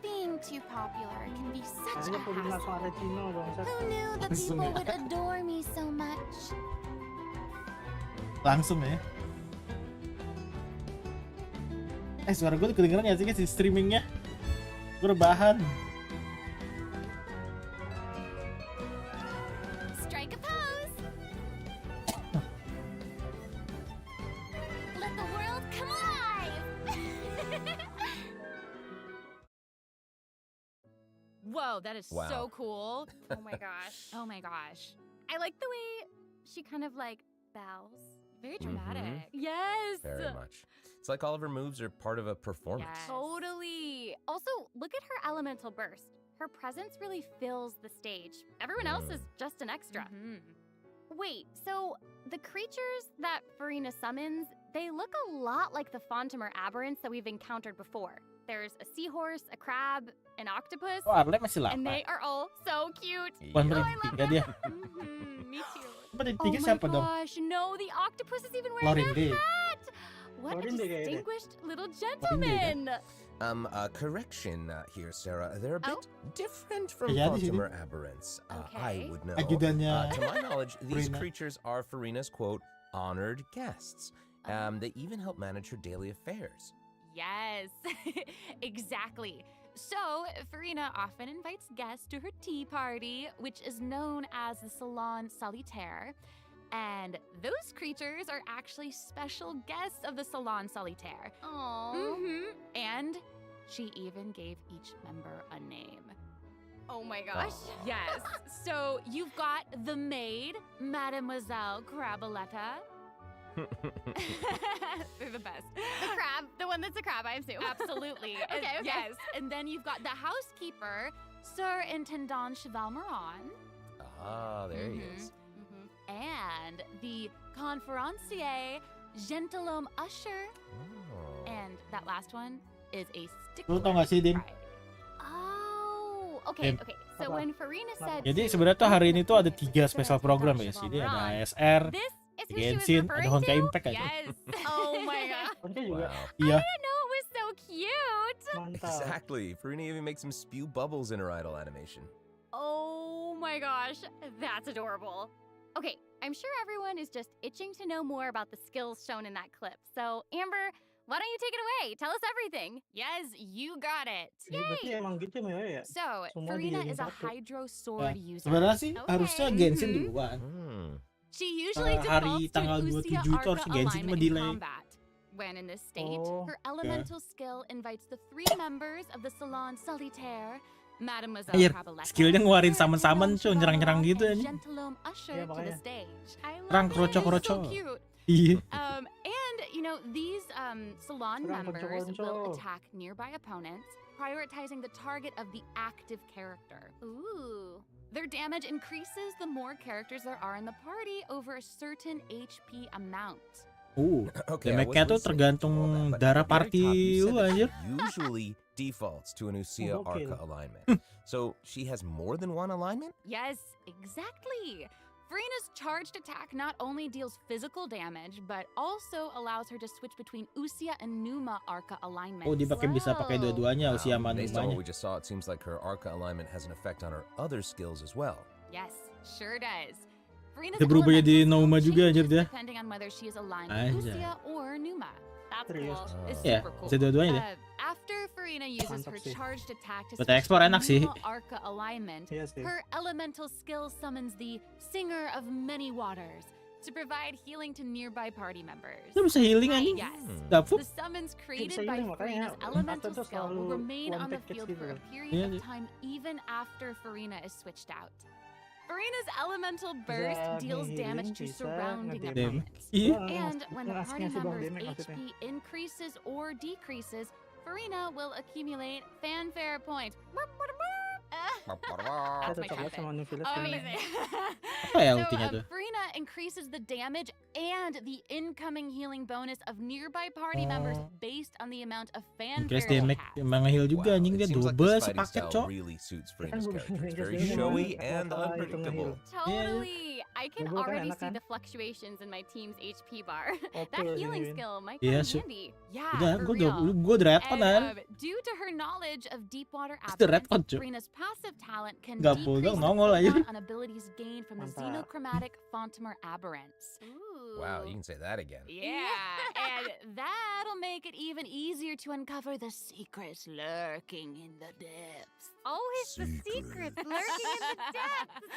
Being too popular can be such a Kayaknya Purina hassle. langsung ada Cino bangsat. Who knew that Langsung people ya. would adore me so much? Langsung ya. Suara gue kedengeran gak sih guys di streamingnya? Gue rebahan. Strike a pose. Let the world come alive. Whoa, that is Wow. so cool. Oh my gosh. Oh my gosh. I like the way she kind of like bows. Very dramatic. Yes. Very much. It's like all of her moves are part of a performance. Yes. Totally. Also, look at her elemental burst. Her presence really fills the stage. Everyone else is just an extra. Mhm. Wait, so the creatures that Farina summons, they look a lot like the Fontamer aberrants that we've encountered before. There's a seahorse, a crab, an octopus, Oh, Arle masih and lama. they are all so cute. Bukan Yeah. bertiga dia. Me too. Bertiga Oh siapa my dong? gosh, no, the octopus is even wearing Florinde. a hat! What a Florinde kayaknya deh. distinguished little Florinde kan? gentleman! Correction here, Sarah. They're a bit different from Kayaknya di sini. Fontamer aberrants. I Okay. would know. Ajudannya To my knowledge, these Farina. creatures are Farina's, quote, honored guests. They even help manage her daily affairs. Yes, exactly. So, Farina often invites guests to her tea party, which is known as the Salon Solitaire. And those creatures are actually special guests of the Salon Solitaire. Aww. And she even gave each member a name. Oh my gosh. Yes. So you've got the maid, Mademoiselle Craboletta. They're the best. The crab, the one that's a crab, I assume. Absolutely. And- Okay, okay. Yes. And then you've got the housekeeper, Sir Intendant Cheval Moran. Ah, there he is. And the conferencier, Gentilhomme Usher. Oh. And that last one is a stick. Lu tau gak sih, Din? Oh, okay, Em. okay. So when Farina said Jadi to sebenarnya tuh hari ini tuh ada Sir 3 special program ya. Intendant Jadi ada Cheval Moran, ASR, this is who she was Genshin, ada referring Honkai to? Impact aja. Yes. Oh my god. Honkai juga. Wow. Iya. I didn't know it was so cute. Mantap. Exactly. Farina even makes him spew bubbles in her idol animation. Oh my gosh, that's adorable. Okay, I'm sure everyone is just itching to know more about the skills shown in that clip. So, Amber, why don't you take it away? Tell us everything. Yes, you got it. Berarti emang gitu ya. So, Semua Farina dijadiin is a satu. Hydro Ya, Sword user. sebenarnya sih Okay. harusnya Genshin duluan. She usually hari defaults to tanggal an 27 Usia itu harus Arca Genshin alignment in delay. combat. When in this state, Oh, her elemental skill invites the 3 members of the Salon Solitaire, Mademoiselle Anjir, Carboletta, skillnya ngeluarin Sir summon-summon, cuy, Guillaume nyerang-nyerang Chevron, gitu, and anjing. Gentilhomme ushered Iya, to the makanya. stage. I Perang love it. It's kroco-kroco. so cute. Iya. And you know, these salon Perang members will konco-konco. attack nearby opponents, prioritizing the target of the active character. Ooh. Their damage increases the more characters there are in the party over a certain HP amount. Okay, I was Damage-nya tuh listening tergantung to all that, but darah at the very party top, you lu, said that anjir. she usually defaults to an Usia Oh, okay. Arca alignment. So she has more than one alignment? Yes, exactly. Farina's charged attack not only deals physical damage, but also allows her to switch between Usia and Numa Arca alignments. Oh, dia bisa pakai dua-duanya, Usia sama Based on Numanya. what we just saw, it seems like her Arca alignment has an effect on her other skills as well. Yes, sure does. Farina's Dia berubah jadi elemental Numa skill juga, anjir, changes dia. depending on whether she is aligned Anjay. with Usia or Numa. That's Serius? cool. It's Iya, super cool. bisa dua-duanya dia. After Farina uses Mantap her sih. charged attack to Buat switch ekspor to enak sih. Numa Arca alignment, Iya sih. her elemental skill summons the Singer of Many Waters to provide healing to nearby party members. Dia bisa healing, anjing. Yes. Dapur. The summons Bisa created by healing, makanya Farina's elemental Arca tuh skill will selalu remain on the one-pick field gitu for a kan. period Iya of sih. time even after Farina is switched out. Farina's elemental burst Bisa deals damage to nge-healing, bisa surrounding nge-damage. opponents. Iya. And when the party ngasih bang member's damage maksudnya. HP increases or decreases, Farina will accumulate fanfare points. Saya That's my cocok banget trumpet. sama New Village. Amazing. Apa ya So, ultinya tuh? Farina increases the damage and the incoming healing bonus of nearby party members based on the amount of fanfare Increase she damage has. emang heal juga, anjing, it dia seems like double this fighting sepaket, style cok. really suits Kan Farina's gue character. It's increase very damage, showy apa and itu unpredictable. nge-heal. Totally. I can Double kan already enak see kan? the fluctuations in my team's HP bar. OP That ya healing giniin. skill might Iya, come sih. handy. Yeah, Udah, for gue udah, real. gue udah retcon kan. Due to her knowledge of Deepwater Terus udah Aberrants, retcon, cuy. Farina's passive talent can Gak decrease pulang, the nongol aja. cooldown on abilities gained from the Mantap. xenochromatic Fontamer Aberrants. Wow, you can say that again. Yeah, and that'll make it even easier to uncover the secrets lurking in the depths. Always the secrets lurking in the depths.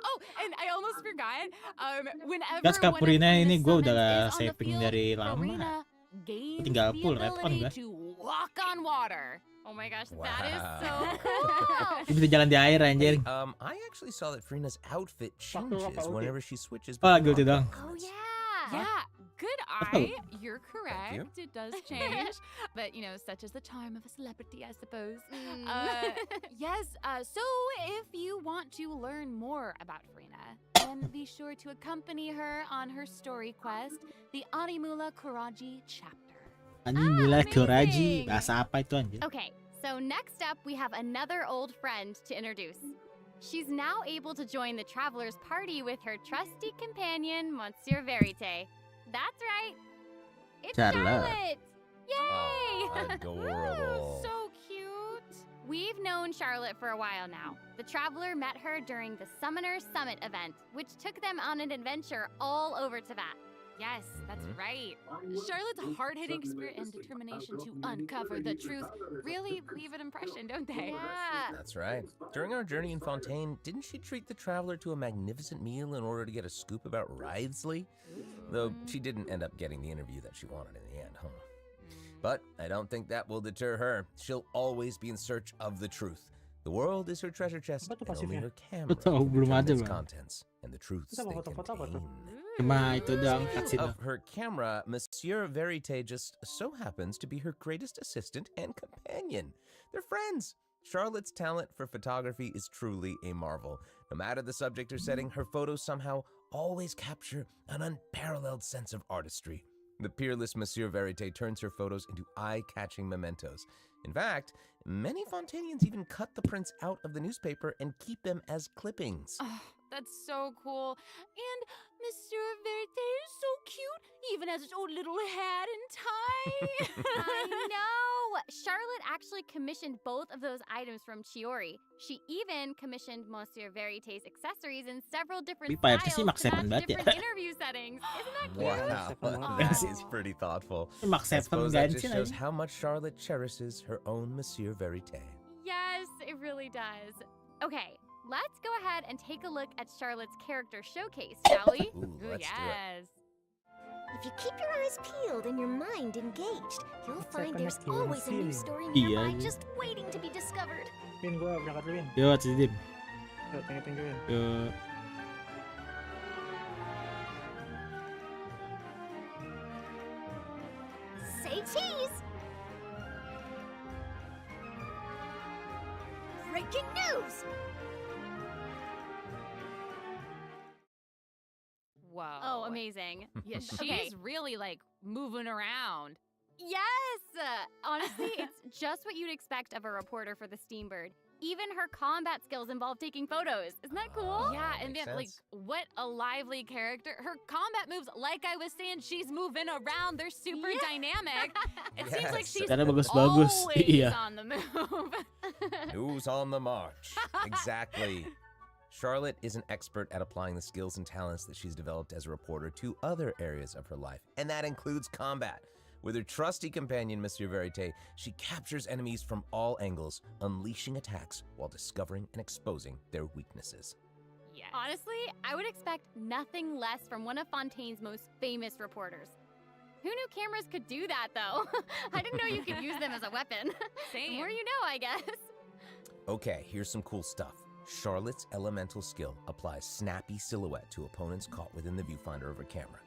Oh, and I almost forgot. Whenever Gas Kak one of Purina ini Farina's gue summons udah is on the saving field, dari lama. Farina gains Tinggal the full retcon ability gue. to walk on water. Oh my gosh, that is so Wow. cool. Dia bisa jalan di air, anjir. I actually saw that Farina's outfit changes ulti. whenever she switches. Oh, between guilty Arca dong. Oh elements. yeah. Yeah, good Oh. eye. You're you. correct. It does change. But, you know, such is the charm of a celebrity, I suppose. Mm. Yes, so if you want to learn more about Farina, then be sure to accompany her on her story quest, the Animula Kuraji chapter. Animula amazing. Kuraji. Bahasa apa itu, anjir? Okay, so next up we have another old friend to introduce. She's now able to join the traveler's party with her trusty companion, Monsieur Verite. That's right. It's Charlotte. Charlotte. Yay! Oh, adorable. So cute. We've known Charlotte for a while now. The traveler met her during the Summoner Summit event, which took them on an adventure all over Teyvat. Yes, that's Mhm. right. Charlotte's hard-hitting spirit and determination to uncover the truth really leave an impression, don't they? Yeah. That's right. During our journey in Fontaine, didn't she treat the traveler to a magnificent meal in order to get a scoop about Wriothesley? Though she didn't end up getting the interview that she wanted in the end, huh? But I don't think that will deter her. She'll always be in search of the truth. The world is her treasure chest, Apa tuh and only pasifnya? her camera Tahu, belum determines ada, its Bang. contents and the truths Kita they mau foto-foto apa tuh? contain. Cuma itu doang Speaking cutscene. of her camera, Monsieur Verite just so happens to be her greatest assistant and companion. They're friends. Charlotte's talent for photography is truly a marvel. No matter the subject or setting, her photos somehow always capture an unparalleled sense of artistry. The peerless Monsieur Verite turns her photos into eye-catching mementos. In fact, many Fontainians even cut the prints out of the newspaper and keep them as clippings. Oh, that's so cool. And Monsieur Verite is so cute. He even has his own little hat and tie. I know! Charlotte actually commissioned both of those items from Chiori. She even commissioned Monsieur Verite's accessories in several different Tapi Pak RT sih styles Max to Seven match banget ya. different interview settings. Isn't that cute? Wow, Aw. that is pretty thoughtful. Max I Seven suppose that just Genshin shows aja. how much Charlotte cherishes her own Monsieur Verite. Yes, it really does. Okay, let's go ahead and take a look at Charlotte's character showcase, shall we? Ooh, let's do it. Yes. If you keep your eyes peeled and your mind engaged, you'll It's find there's connected with always a new feeling. story Iya, nearby iya. just waiting to be discovered. Win, gue berangkat dulu, Win. Yo, Cidim. Yuk, thank you, Win. Yo. Say cheese! Breaking news! Whoa. Oh, amazing. Yeah, she's Okay. really like moving around. Yes! Honestly, it's just what you'd expect of a reporter for the Steambird. Even her combat skills involve taking photos. Isn't that cool? Yeah, and makes then like sense. what a lively character. Her combat moves, like I was saying, she's moving around. They're super Yeah. dynamic. It seems like Yes. she's Cara bagus-bagus. always Iya. on the move. Who's on the march? Exactly. Charlotte is an expert at applying the skills and talents that she's developed as a reporter to other areas of her life, and that includes combat. With her trusty companion, Monsieur Verite, she captures enemies from all angles, unleashing attacks while discovering and exposing their weaknesses. Yes. Honestly, I would expect nothing less from one of Fontaine's most famous reporters. Who knew cameras could do that, though? I didn't know you could use them as a weapon. The Same. more you know, I guess. Okay, here's some cool stuff. Charlotte's elemental skill applies snappy silhouette to opponents caught within the viewfinder of her camera.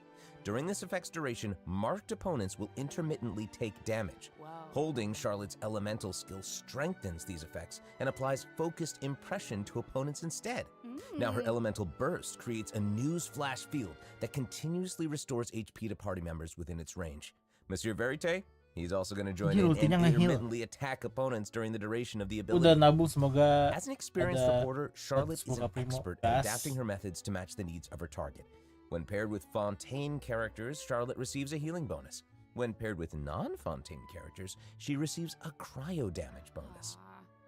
During this effect's duration, marked opponents will intermittently take damage. Whoa. Holding Charlotte's elemental skill strengthens these effects and applies focused impression to opponents instead. Now her elemental burst creates a news flash field that continuously restores HP to party members within its range. Monsieur Verite, he's also going to join Heal, in and tingnan nga heal. intermittently attack opponents during the duration of the Udah ability. nabung, semoga As an experienced ada reporter, Charlotte is an semoga Primo expert at gas. adapting her methods to match the needs of her target. When paired with Fontaine characters, Charlotte receives a healing bonus. When paired with non-Fontaine characters, she receives a cryo damage bonus.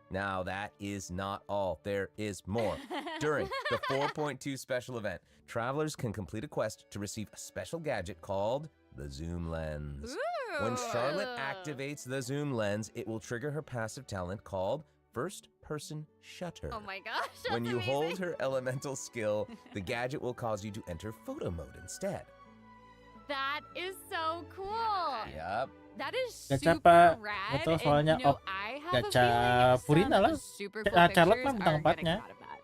Now that is not all. There is more. During the 4.2 special event, travelers can complete a quest to receive a special gadget called the Zoom Lens. When Charlotte activates the Zoom Lens, it will trigger her passive talent called First Person Shutter. Oh my gosh, that's When you amazing. hold her elemental skill, the gadget will cause you to enter photo mode instead. That is so cool. Yup. That is Gacha super apa? rad. Atau and, soalnya you know, op- I have a gacha feeling Purina some lah. super Ca- cool Charlotte pictures mah bintang are getting 4-nya. out of that.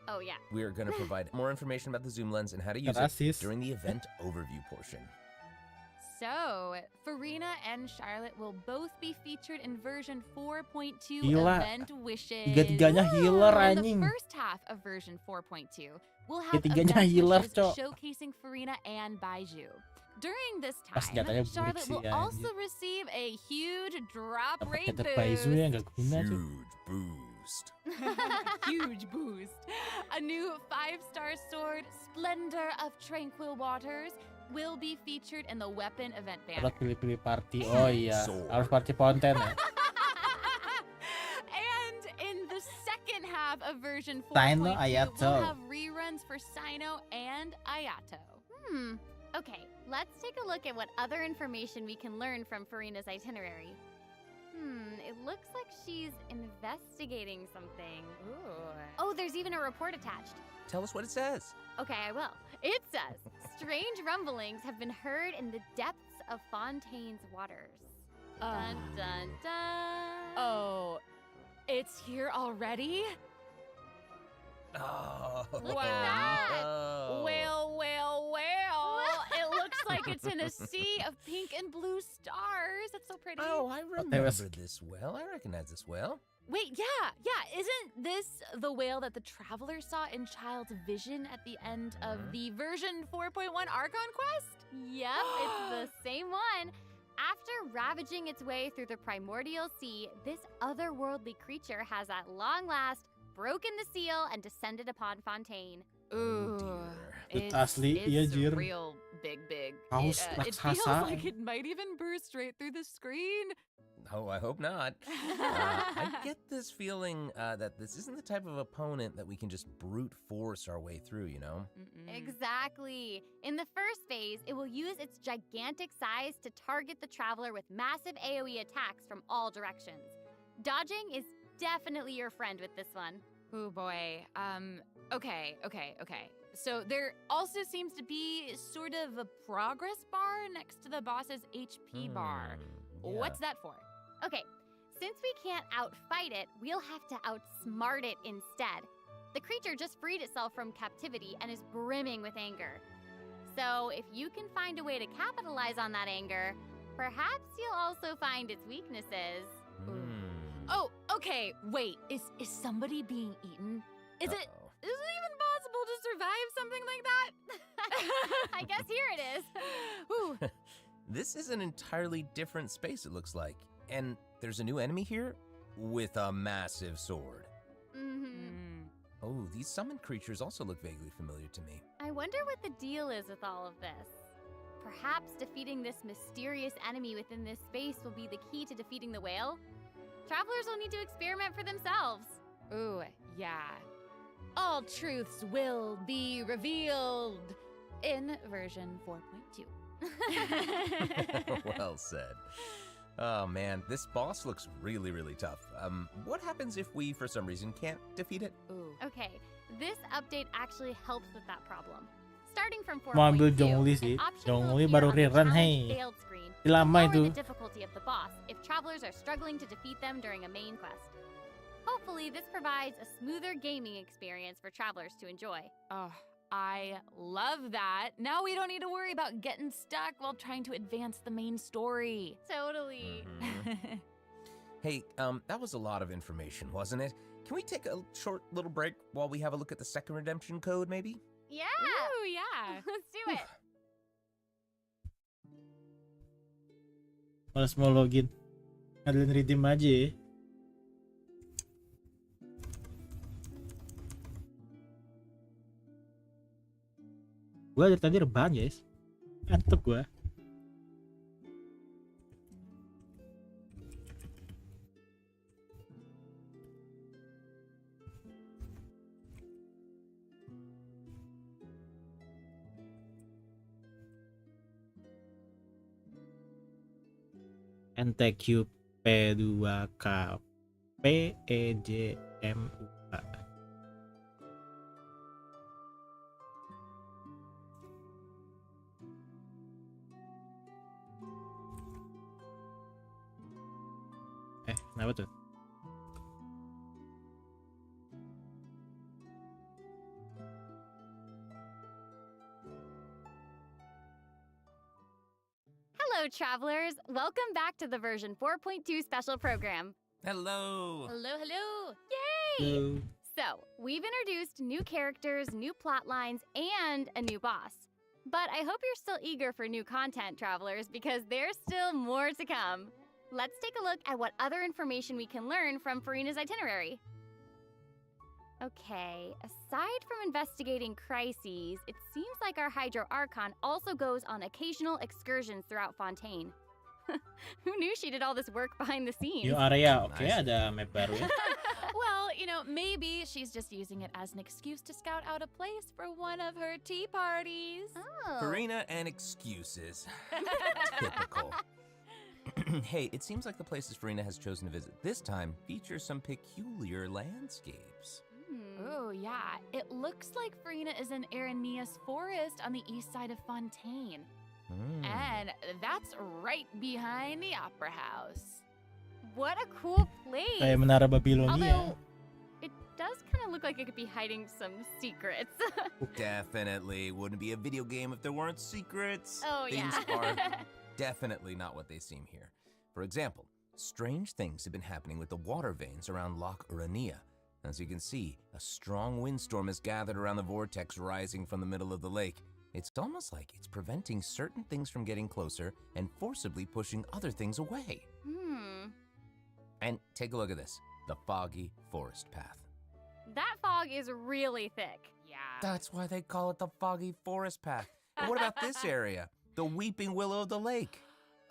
Oh yeah. We are going to provide more information about the Zoom Lens and how to use Rasis. it during the event overview portion. So, Farina and Charlotte will both be featured in version 4.2 Gila. Event Wishes. Tiga-tiganya healer, In anjing. the first half of version 4.2, we'll have Tiga-tiganya Event healer, Wishes Cok. showcasing Farina and Baiju. During this Pas time, senjatanya burik Charlotte sih, will anjir. also receive a huge drop Dapat rate gadget Baizu yang boost. gak guna tuh. Huge boost. Huge boost. A new 5-star sword, Splendor of Tranquil Waters, will be featured in the weapon event banner. Charlotte pilih-pilih party. Oh iya, Sword. harus party konten ya. And in the second half of version 4.2, Sino Ayato. we'll have reruns for Sino and Ayato. Okay, let's take a look at what other information we can learn from Farina's itinerary. It looks like she's investigating something. Oh, there's even a report attached. Tell us what it says. Okay, I will. It says, strange rumblings have been heard in the depths of Fontaine's waters. Dun dun dun. Oh, it's here already? Oh. Look at that. no. Well, it looks like it's in a sea of pink and blue stars. That's so pretty. Oh, I There was- remember this well. I recognize this well. Wait, yeah. Isn't this the whale that the traveler saw in Child's vision at the end of the version 4.1 Archon quest? Yep, it's the same one. After ravaging its way through the primordial sea, this otherworldly creature has at long last broken the seal and descended upon Fontaine. Ooh, dear. It's asli, iya, it's jir. real big. Paus It feels raksasa. like it might even burst right through the screen. Oh, I hope not. I get this feeling that this isn't the type of opponent that we can just brute force our way through, you know? Exactly. In the first phase, it will use its gigantic size to target the traveler with massive AoE attacks from all directions. Dodging is definitely your friend with this one. Oh boy. Okay. So there also seems to be sort of a progress bar next to the boss's HP bar. What's that for? Okay, since we can't outfight it, we'll have to outsmart it instead. The creature just freed itself from captivity and is brimming with anger. So if you can find a way to capitalize on that anger, perhaps you'll also find its weaknesses. Oh, okay. Wait, is somebody being eaten? Is it even possible to survive something like that? I guess here it is. Ooh. This is an entirely different space, it looks like. And there's a new enemy here with a massive sword. Oh, these summoned creatures also look vaguely familiar to me. I wonder what the deal is with all of this. Perhaps defeating this mysterious enemy within this space will be the key to defeating the whale? Travelers will need to experiment for themselves. Ooh, yeah. All truths will be revealed in version 4.2. Well said. Oh man, this boss looks really, really tough. What happens if we, for some reason, can't defeat it? Ooh. Okay, this update actually helps with that problem. Starting from 4.2, Mau ambil Zhongli sih. an option Zhongli will baru appear on the rerun, challenge hey. failed screen Lama to itu. lower the difficulty of the boss if travelers are struggling to defeat them during a main quest. Hopefully, this provides a smoother gaming experience for travelers to enjoy. Oh, I love that. Now we don't need to worry about getting stuck while trying to advance the main story. Totally. Hey, that was a lot of information, wasn't it? Can we take a short little break while we have a look at the second redemption code, maybe? Yeah. Ooh, yeah. Let's do it. Males mau login. Ngadilin redeem aja ya. Gua dari tadi rebahan guys. Ngantuk gua. NTQ P2K PEJMUA. Kenapa tuh? Hello, travelers. Welcome back to the version 4.2 special program. Hello. Hello. Yay! Hello. So, we've introduced new characters, new plot lines, and a new boss. But I hope you're still eager for new content, travelers, because there's still more to come. Let's take a look at what other information we can learn from Farina's itinerary. Okay, aside from investigating crises, it seems like our Hydro Archon also goes on occasional excursions throughout Fontaine. Who knew she did all this work behind the scenes? New area, oke, ada map baru ya. Well, you know, maybe she's just using it as an excuse to scout out a place for one of her tea parties. Oh. Farina and excuses. Typical. Hey, it seems like the places Farina has chosen to visit this time feature some peculiar landscapes. Oh, yeah. It looks like Farina is in Aranea's forest on the east side of Fontaine. And that's right behind the Opera House. What a cool place! Kayak Menara Babilonia. Although, it does kind of look like it could be hiding some secrets. Definitely wouldn't be a video game if there weren't secrets. Oh, Things yeah. are definitely not what they seem here. For example, strange things have been happening with the water veins around Loch Urania. As you can see, a strong windstorm has gathered around the vortex rising from the middle of the lake. It's almost like it's preventing certain things from getting closer and forcibly pushing other things away. And take a look at this, the foggy forest path. That fog is really thick. Yeah. That's why they call it the foggy forest path. And what about this area? The weeping willow of the lake.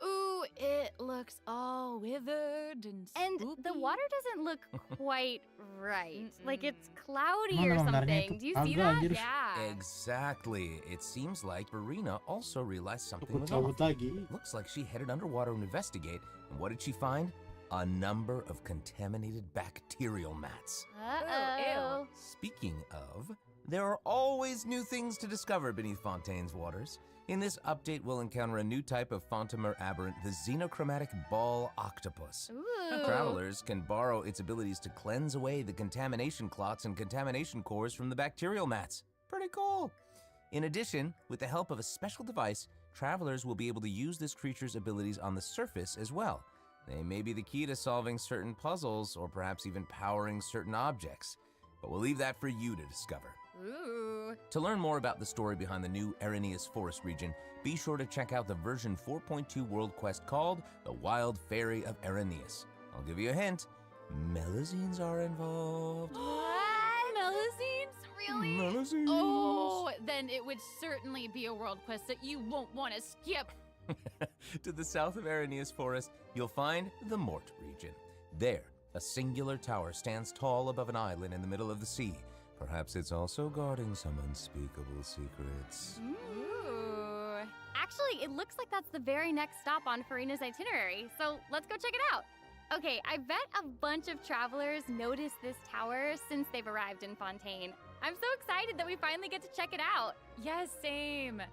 Ooh, it looks all withered and And spooky. the water doesn't look quite right. Like it's cloudy Mana or benarnya something. itu Do you see agak, that? anjir. Yeah. Exactly. It seems like Farina also realized something Takut was cabut off. lagi. Looks like she headed underwater to investigate. And what did she find? a number of contaminated bacterial mats. Uh-oh. Speaking of, there are always new things to discover beneath Fontaine's waters. In this update, we'll encounter a new type of Fontamer aberrant, the xenochromatic ball octopus. Ooh. Travelers can borrow its abilities to cleanse away the contamination clots and contamination cores from the bacterial mats. Pretty cool. In addition, with the help of a special device, travelers will be able to use this creature's abilities on the surface as well. They may be the key to solving certain puzzles or perhaps even powering certain objects. But we'll leave that for you to discover. Ooh. To learn more about the story behind the new Arrhenius Forest region, be sure to check out the version 4.2 world quest called The Wild Fairy of Arrhenius. I'll give you a hint. Melazines are involved. What? Melazines? Really? Melazines. Oh, then it would certainly be a world quest that you won't want to skip. To the south of Arrhenius Forest, you'll find the Mort region. There, a singular tower stands tall above an island in the middle of the sea. Perhaps it's also guarding some unspeakable secrets. Ooh. Actually, it looks like that's the very next stop on Farina's itinerary, so let's go check it out. Okay, I bet a bunch of travelers noticed this tower since they've arrived in Fontaine. I'm so excited that we finally get to check it out. Yes, same.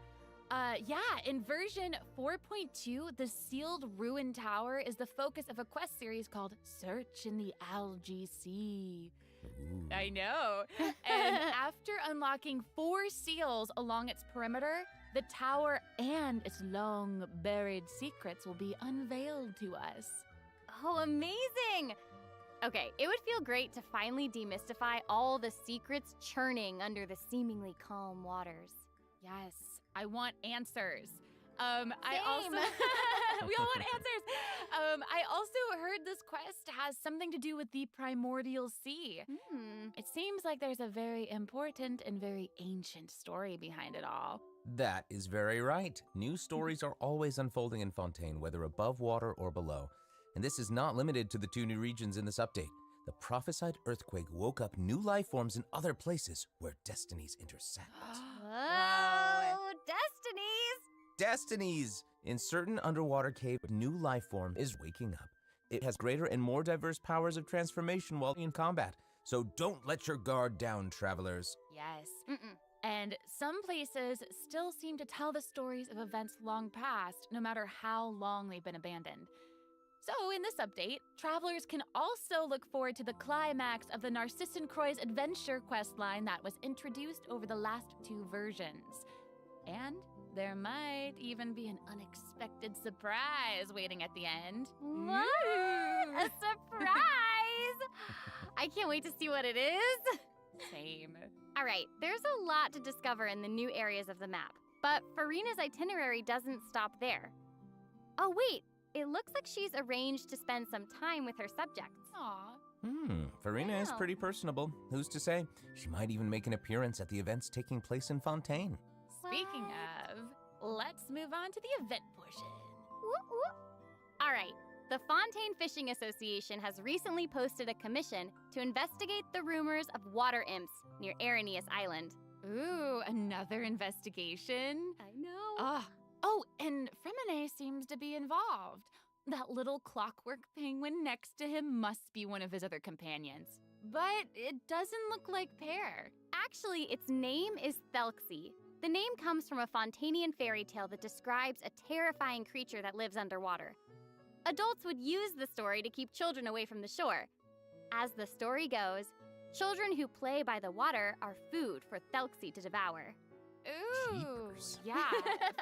Yeah, in version 4.2, the sealed ruin tower is the focus of a quest series called Search in the Algae Sea. Ooh. I know. And after unlocking 4 seals along its perimeter, the tower and its long buried secrets will be unveiled to us. Oh, amazing! Okay, it would feel great to finally demystify all the secrets churning under the seemingly calm waters. Yes, I want answers. I also Same. we all want answers. I also heard this quest has something to do with the primordial sea. It seems like there's a very important and very ancient story behind it all. That is very right. New stories are always unfolding in Fontaine, whether above water or below. And this is not limited to the 2 new regions in this update. The prophesied earthquake woke up new life forms in other places where destinies intersect. Whoa, Destinies! In certain underwater cave, a new life form is waking up. It has greater and more diverse powers of transformation while in combat. So don't let your guard down, travelers. Yes. And some places still seem to tell the stories of events long past, no matter how long they've been abandoned. So in this update, travelers can also look forward to the climax of the Narcissan Croix's adventure questline that was introduced over the last 2 versions. And there might even be an unexpected surprise waiting at the end. What? A surprise! I can't wait to see what it is. Same. All right, there's a lot to discover in the new areas of the map, but Farina's itinerary doesn't stop there. Oh wait, it looks like she's arranged to spend some time with her subjects. Aw. Farina is Wow. pretty personable. Who's to say? She might even make an appearance at the events taking place in Fontaine. Speaking of, let's move on to the event portion. Whoop, whoop. All right, the Fontaine Fishing Association has recently posted a commission to investigate the rumors of water imps near Arrhenius Island. Ooh, another investigation? I know. Oh, and Fremine seems to be involved. That little clockwork penguin next to him must be one of his other companions. But it doesn't look like Pear. Actually, its name is Thelxie. The name comes from a Fontanian fairy tale that describes a terrifying creature that lives underwater. Adults would use the story to keep children away from the shore. As the story goes, children who play by the water are food for Thelxie to devour. Ooh, Jeepers. yeah,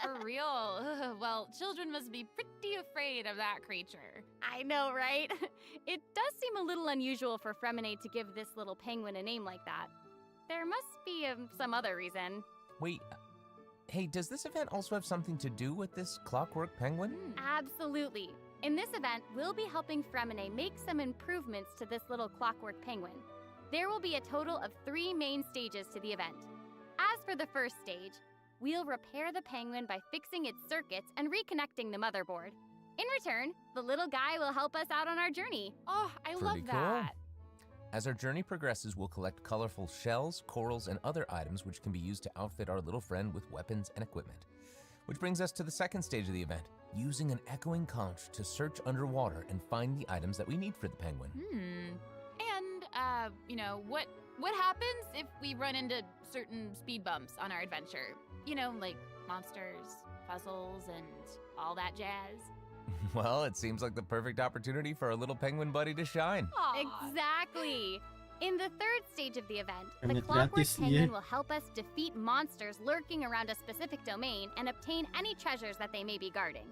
for real. Ugh, well, children must be pretty afraid of that creature. I know, right? It does seem a little unusual for Fremine to give this little penguin a name like that. There must be some other reason. Wait, hey, does this event also have something to do with this clockwork penguin? Absolutely. In this event, we'll be helping Fremine make some improvements to this little clockwork penguin. There will be a total of 3 main stages to the event. As for the first stage, we'll repair the penguin by fixing its circuits and reconnecting the motherboard. In return, the little guy will help us out on our journey. Oh, I Pretty love cool. that. As our journey progresses, we'll collect colorful shells, corals, and other items which can be used to outfit our little friend with weapons and equipment. Which brings us to the second stage of the event, using an echoing conch to search underwater and find the items that we need for the penguin. And, you know, what happens if we run into certain speed bumps on our adventure? You know, like monsters, puzzles, and all that jazz. Well, it seems like the perfect opportunity for our little penguin buddy to shine. Exactly. In the third stage of the event, I mean, the it's Clockwork gratis, Penguin yeah. will help us defeat monsters lurking around a specific domain and obtain any treasures that they may be guarding.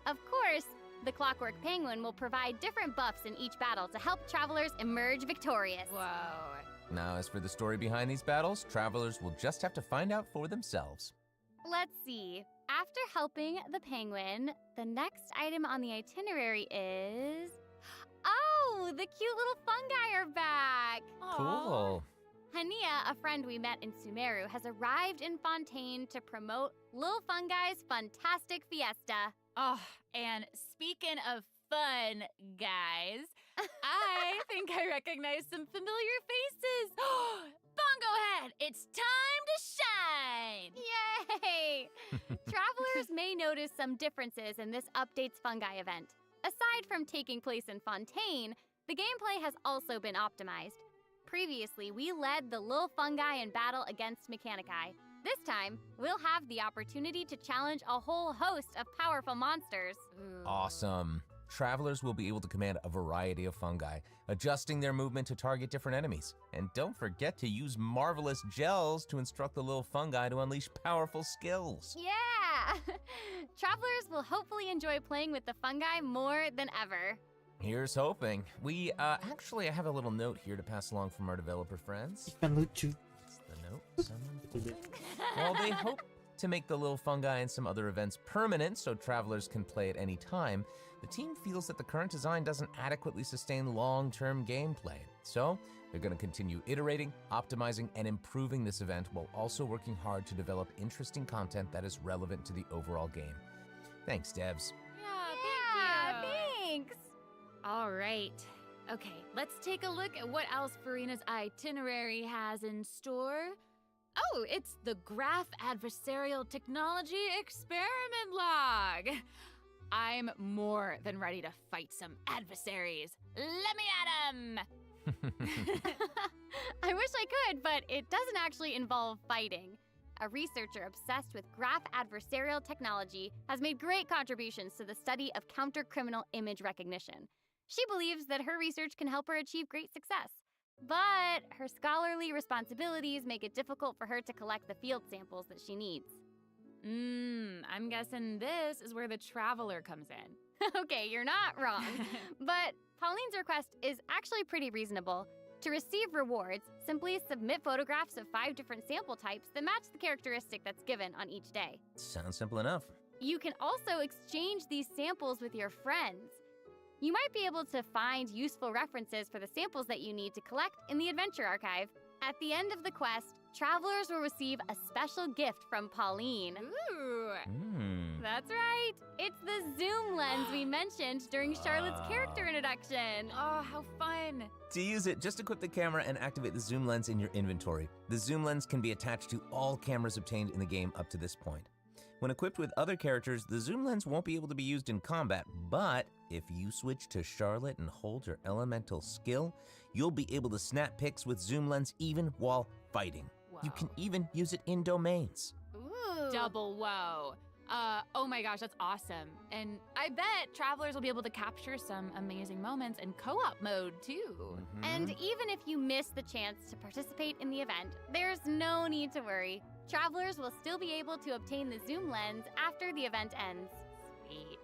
Of course, the Clockwork Penguin will provide different buffs in each battle to help travelers emerge victorious. Whoa. Now, as for the story behind these battles, travelers will just have to find out for themselves. Let's see. After helping the penguin, the next item on the itinerary is... Oh, the cute little fungi are back! Cool. Hania, a friend we met in Sumeru, has arrived in Fontaine to promote Lil Fungi's Fantastic Fiesta. Oh, and speaking of fun, guys, I think I recognize some familiar faces. Bongo Head, it's time to shine! Yay! Travelers may notice some differences in this update's fungi event. Aside from taking place in Fontaine, the gameplay has also been optimized. Previously, we led the Lil Fungi in battle against Mechanici. This time, we'll have the opportunity to challenge a whole host of powerful monsters. Awesome. Travelers will be able to command a variety of fungi, adjusting their movement to target different enemies. And don't forget to use marvelous gels to instruct the little fungi to unleash powerful skills. Yeah! Travelers will hopefully enjoy playing with the fungi more than ever. Here's hoping. Actually, I have a little note here to pass along from our developer friends. Ikan lucu. It's the note someone... While they hope to make the little fungi and some other events permanent so travelers can play at any time, the team feels that the current design doesn't adequately sustain long-term gameplay. So, they're going to continue iterating, optimizing, and improving this event while also working hard to develop interesting content that is relevant to the overall game. Thanks, devs. Yeah, Thanks! All right. Okay, let's take a look at what else Farina's itinerary has in store. Oh, it's the Graph Adversarial Technology Experiment Log. I'm more than ready to fight some adversaries. Let me at 'em! I wish I could, but it doesn't actually involve fighting. A researcher obsessed with graph adversarial technology has made great contributions to the study of counter-criminal image recognition. She believes that her research can help her achieve great success. But her scholarly responsibilities make it difficult for her to collect the field samples that she needs. I'm guessing this is where the traveler comes in. Okay, you're not wrong. But Pauline's request is actually pretty reasonable. To receive rewards, simply submit photographs of 5 different sample types that match the characteristic that's given on each day. Sounds simple enough. You can also exchange these samples with your friends. You might be able to find useful references for the samples that you need to collect in the Adventure Archive. At the end of the quest, travelers will receive a special gift from Pauline. Ooh. That's right. It's the zoom lens we mentioned during Charlotte's character introduction. Oh, how fun. To use it, just equip the camera and activate the zoom lens in your inventory. The zoom lens can be attached to all cameras obtained in the game up to this point. When equipped with other characters, the zoom lens won't be able to be used in combat, but if you switch to Charlotte and hold your elemental skill, you'll be able to snap pics with zoom lens even while fighting. Whoa. You can even use it in domains. Ooh. Double whoa. Oh my gosh, that's awesome. And I bet travelers will be able to capture some amazing moments in co-op mode too. And even if you miss the chance to participate in the event, there's no need to worry. Travelers will still be able to obtain the zoom lens after the event ends. Sweet.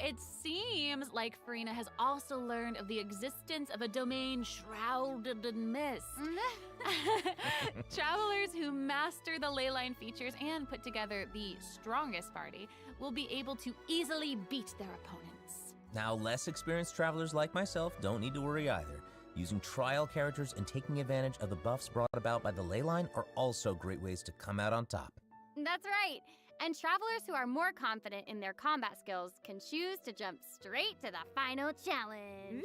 It seems like Farina has also learned of the existence of a domain shrouded in mist. Travelers who master the leyline features and put together the strongest party will be able to easily beat their opponents. Now, less experienced travelers like myself don't need to worry either. Using trial characters and taking advantage of the buffs brought about by the leyline are also great ways to come out on top. That's right. And travelers who are more confident in their combat skills can choose to jump straight to the final challenge.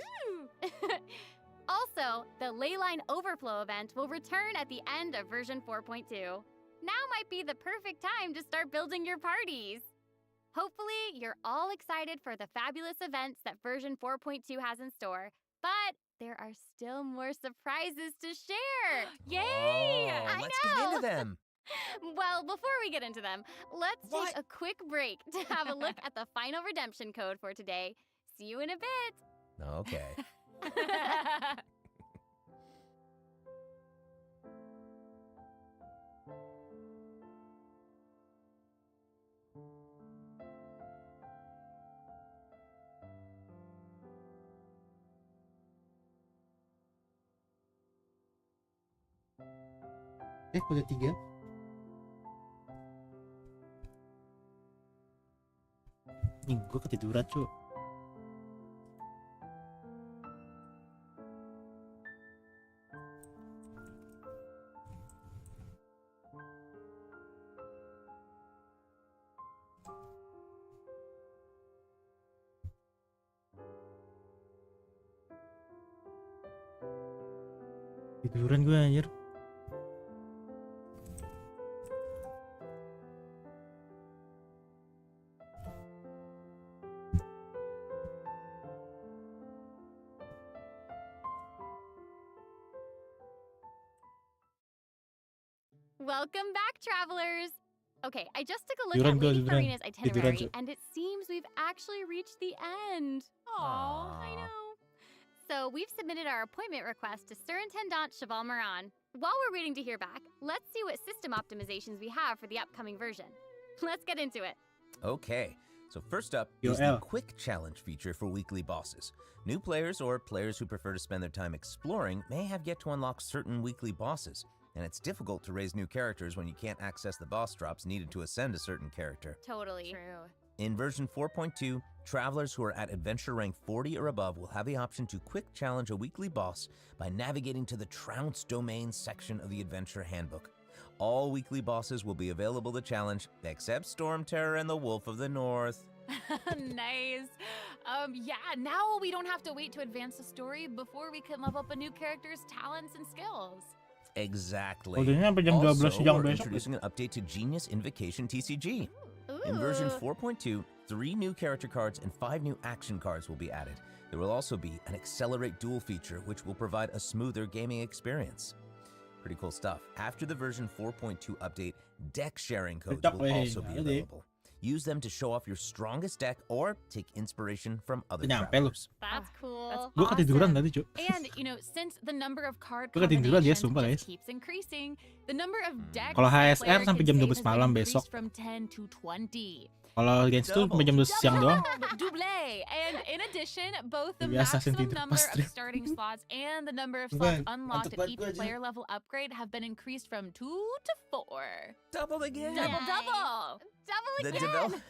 Also, the Leyline Overflow event will return at the end of version 4.2. Now might be the perfect time to start building your parties. Hopefully, you're all excited for the fabulous events that version 4.2 has in store, but there are still more surprises to share. Yay! Oh, I let's get know. into them. Well, before we get into them, let's What? take a quick break to have a look at the final redemption code for today. See you in a bit. Okay. Kode 3. Nih, gue ketiduran, cu. Tiduran gue anjir. Welcome back, travelers! Okay, I just took a look Tiduran at gue, Lady tiduran. Farina's Tiduran, itinerary, cu. and it seems we've actually reached the end. Aw. I know. So we've submitted our appointment request to Surintendant Cheval Moran. While we're waiting to hear back, let's see what system optimizations we have for the upcoming version. Let's get into it. Okay, so first up Yo, is the L. quick challenge feature for weekly bosses. New players or players who prefer to spend their time exploring may have yet to unlock certain weekly bosses, and it's difficult to raise new characters when you can't access the boss drops needed to ascend a certain character. Totally. True. In version 4.2, travelers who are at adventure rank 40 or above will have the option to quick challenge a weekly boss by navigating to the Trounce Domain section of the adventure handbook. All weekly bosses will be available to challenge, except Storm Terror and the Wolf of the North. Nice. Yeah, now we don't have to wait to advance the story before we can level up a new character's talents and skills. Exactly. Kodenya sampai jam 12 Also, siang we're besok. introducing an update to Genius Invocation TCG. Ooh. In version 4.2, 3 new character cards and 5 new action cards will be added. There will also be an Accelerate Duel feature, which will provide a smoother gaming experience. Pretty cool stuff. After the version 4.2 update, deck sharing codes Cocok, will weh. also be Ada deh. available. Use them to show off your strongest deck or take inspiration from other Nyampe lu. travelers. That's cool. That's Gue ketiduran awesome. tadi, cu. And, you know, since the number of card Gue ketiduran dia, combinations sumpah, just guys. keeps increasing, the number of decks Kalau a HSR player sampai can jam save 12 has been malam increased besok. from 10 to 20. Kalau Genshin tuh sampai jam 12 siang doang. Double. And in addition, both the Biasa maximum sentido number pasti. of starting slots and the number of Enggak, slots unlocked ngantuk at banget each gua aja. player level upgrade have been increased from 2 to 4. Double again! Double, Nice. double. Double The, again!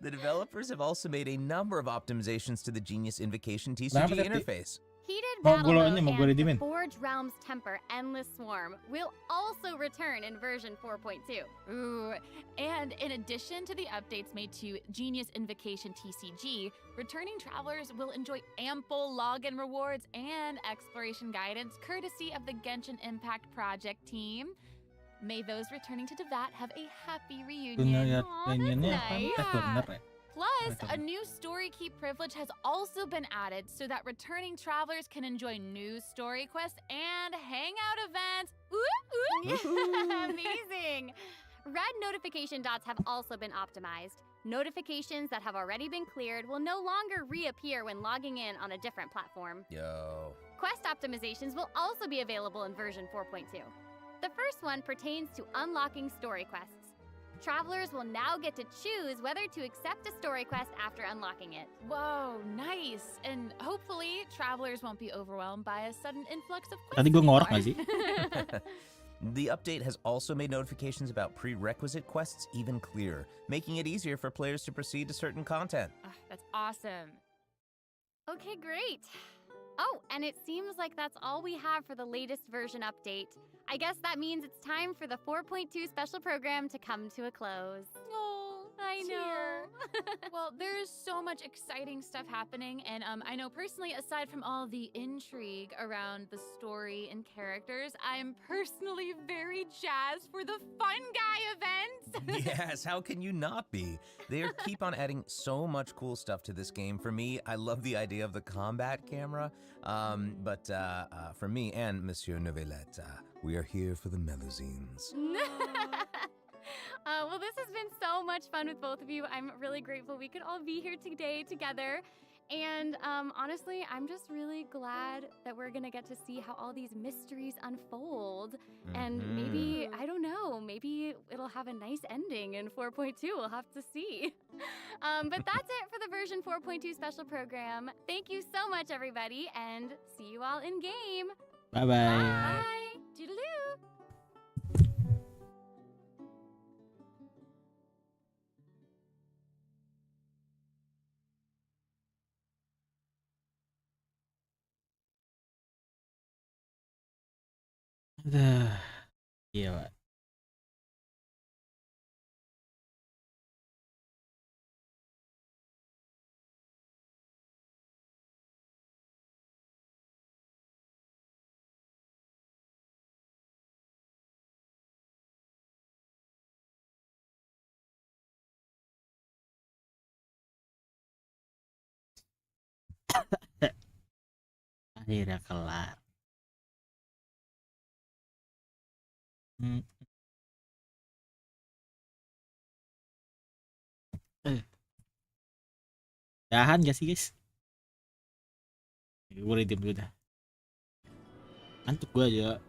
the developers have also made a number of optimizations to the Genius Invocation Kenapa, TCG Tapi? interface. Heated Mau Battle gue Mode ini, mau gue and redeemin. the Forge Realms Temper Endless Swarm will also return in version 4.2. Ooh, and in addition to the updates made to Genius Invocation TCG, returning travelers will enjoy ample login rewards and exploration guidance courtesy of the Genshin Impact Project team. May those returning to Devat have a happy Dunia reunion. Aw, nyanyiannya that's apa? nice. Bener ya. Plus, Betul. a new story key privilege has also been added so that returning travelers can enjoy new story quests and hangout events. Amazing! Red notification dots have also been optimized. Notifications that have already been cleared will no longer reappear when logging in on a different platform. Yo. Quest optimizations will also be available in version 4.2. The first one pertains to unlocking story quests. Travelers will now get to choose whether to accept a story quest after unlocking it. Whoa, nice. And hopefully, travelers won't be overwhelmed by a sudden influx of quests. Tadi gue ngorok anymore. gak sih? The update has also made notifications about prerequisite quests even clearer, making it easier for players to proceed to certain content. That's awesome. Okay, great. Oh, and it seems like that's all we have for the latest version update. I guess that means it's time for the 4.2 special program to come to a close. Oh, I know. Well, there's so much exciting stuff happening, and I know personally, aside from all the intrigue around the story and characters, I'm personally very jazzed for the Fun Guy event. Yes, how can you not be? They keep on adding so much cool stuff to this game. For me, I love the idea of the combat camera, but for me and Monsieur Novelette, we are here for the Melusines. Well, this has been so much fun with both of you. I'm really grateful we could all be here today together. And honestly, I'm just really glad that we're gonna get to see how all these mysteries unfold. And maybe, I don't know, maybe it'll have a nice ending in 4.2. We'll have to see. But that's it for the version 4.2 special program. Thank you so much, everybody, and see you all in game. Bye-bye. Bye. Toodaloo. Aduh. Gila. Akhirnya kelar. Dahan gak sih guys? Gue redeem dulu dah. Antuk gue aja.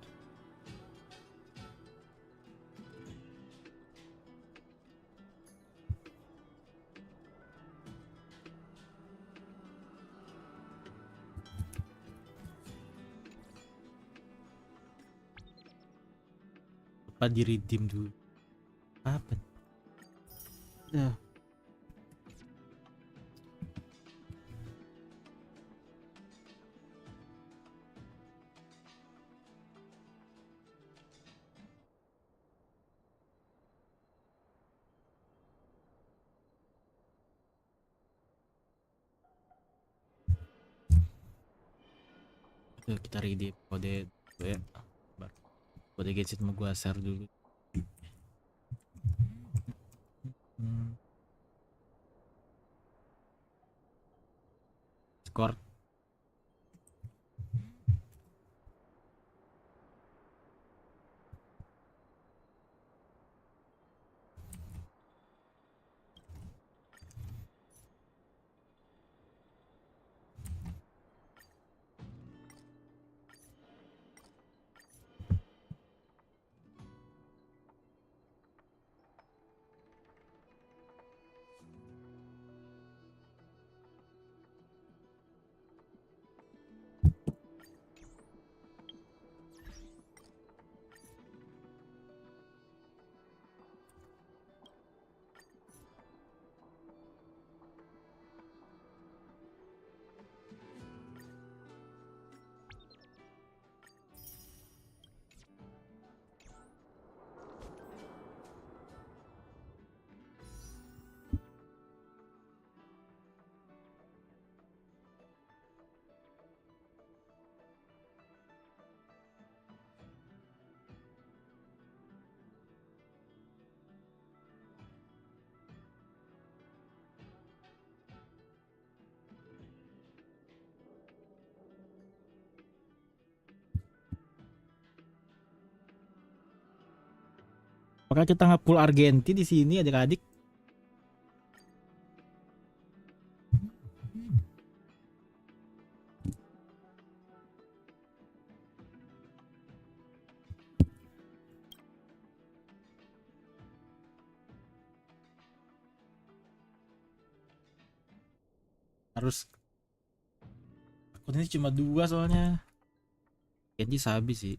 Apa di redeem dulu? Apa? Dah. Tuh, kita redeem kode ya. Kode Genshin mau gua share dulu. Skor. Apakah kita nge-pull Argenti di sini adik-adik? Harus akun ini cuma 2 soalnya. Jadi habis sih.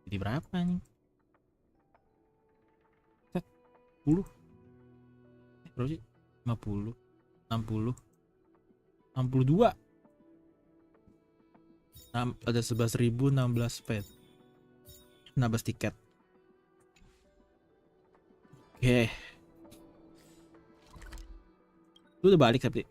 Jadi berapa nih? 10 berapa sih? 50 60 62 ada 11.016 pet 16 tiket. Oke. Lu udah balik tapi.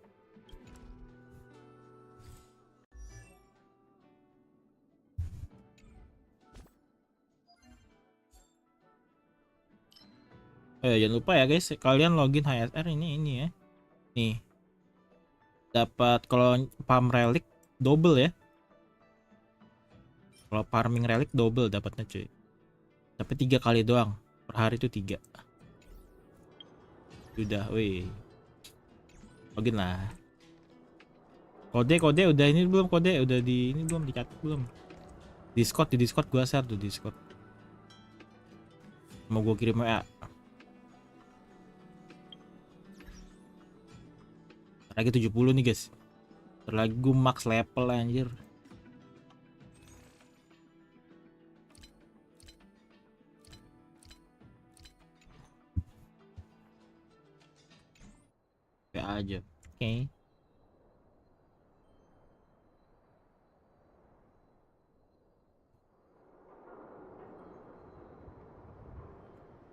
Jangan lupa ya guys, kalian login HSR ini ya. Nih. Dapat kalau farm relic double ya. Kalau farming relic double dapatnya cuy. Tapi 3 kali doang. Per hari itu 3. Sudah, wih. Login lah. Kode udah ini belum kode, udah di ini belum dicatat belum. Di Discord gua share tuh Discord. Mau gua kirim WA. Lagi 70 nih guys. Lagi gue max level anjir. Ya aja. Oke.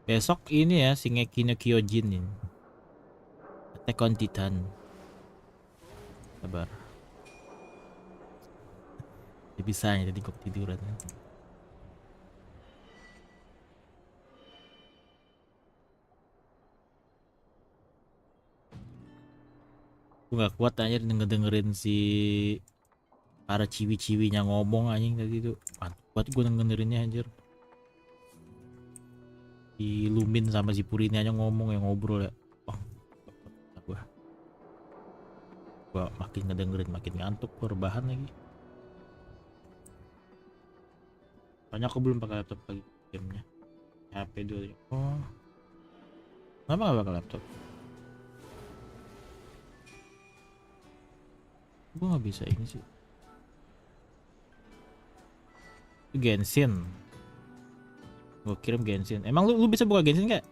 Besok ini ya Shingeki no Kyojin ini. Attack on Titan. Sabar. Ya bisanya tadi kok tiduran. Gue gak kuat anjir dengerin si para ciwi-ciwinya ngomong anjing tadi tuh. Kuat gue dengerinnya anjir. Si Lumin sama si Purini aja ngomong ya, ngobrol ya. Gua makin ngedengerin makin ngantuk, rebahan lagi. Soalnya aku belum pakai laptop lagi gamenya. HP dulu. Oh. Kenapa gak pakai laptop? Gua nggak bisa ini sih. Genshin. Gua kirim Genshin. Emang lu bisa buka Genshin gak?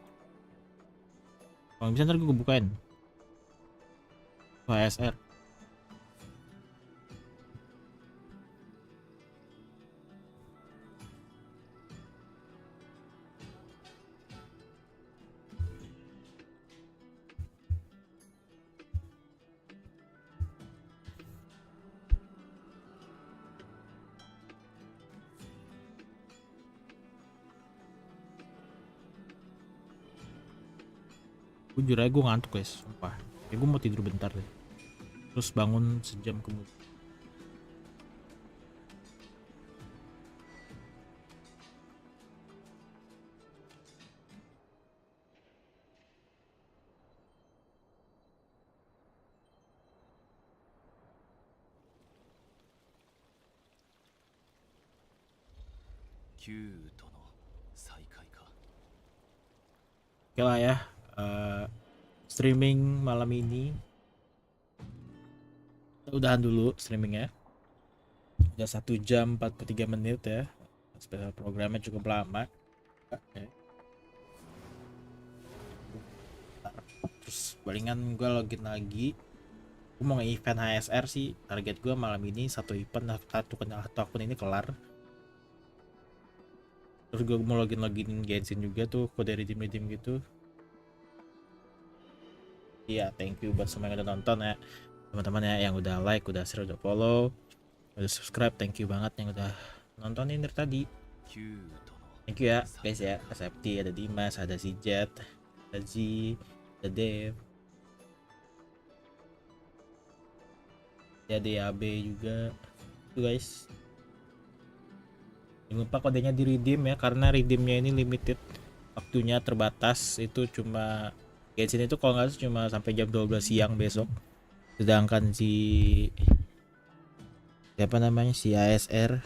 Kalau bisa ntar gua bukain. HSR. Jujur aja gue ngantuk guys, sumpah. Ya gue mau tidur bentar deh. Terus bangun sejam kemudian. Oke lah ya, streaming malam ini udahan dulu streamingnya. Udah 1 jam 43 menit ya. Special programnya cukup lama. Okay. Terus palingan gue login lagi. Gue mau nge-event HSR sih. Target gue malam ini 1 event, satu akun ini kelar. Terus gue mau login Genshin juga tuh, kode redeem gitu. Iya, thank you buat semua yang udah nonton ya, teman-teman ya, yang udah like, udah share, udah follow, udah subscribe. Thank you banget yang udah nontonin dari tadi. Thank you ya guys ya. Asepti, ada Dimas, ada si Jet, ada Z, ada Dev, ada DAB juga tuh guys. Jangan lupa kodenya di redeem ya, karena redeemnya ini limited, waktunya terbatas. Itu cuma Genshin itu kalau nggak salah cuma sampai jam 12 siang besok. Sedangkan si siapa namanya, si ASR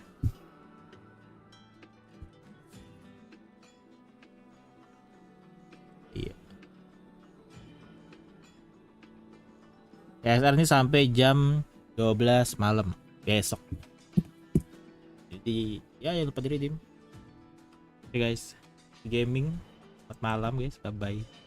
iya, ASR ini sampai jam 12 malam besok. Jadi ya jangan lupa di redeem. Oke guys, gaming, selamat malam guys, bye bye.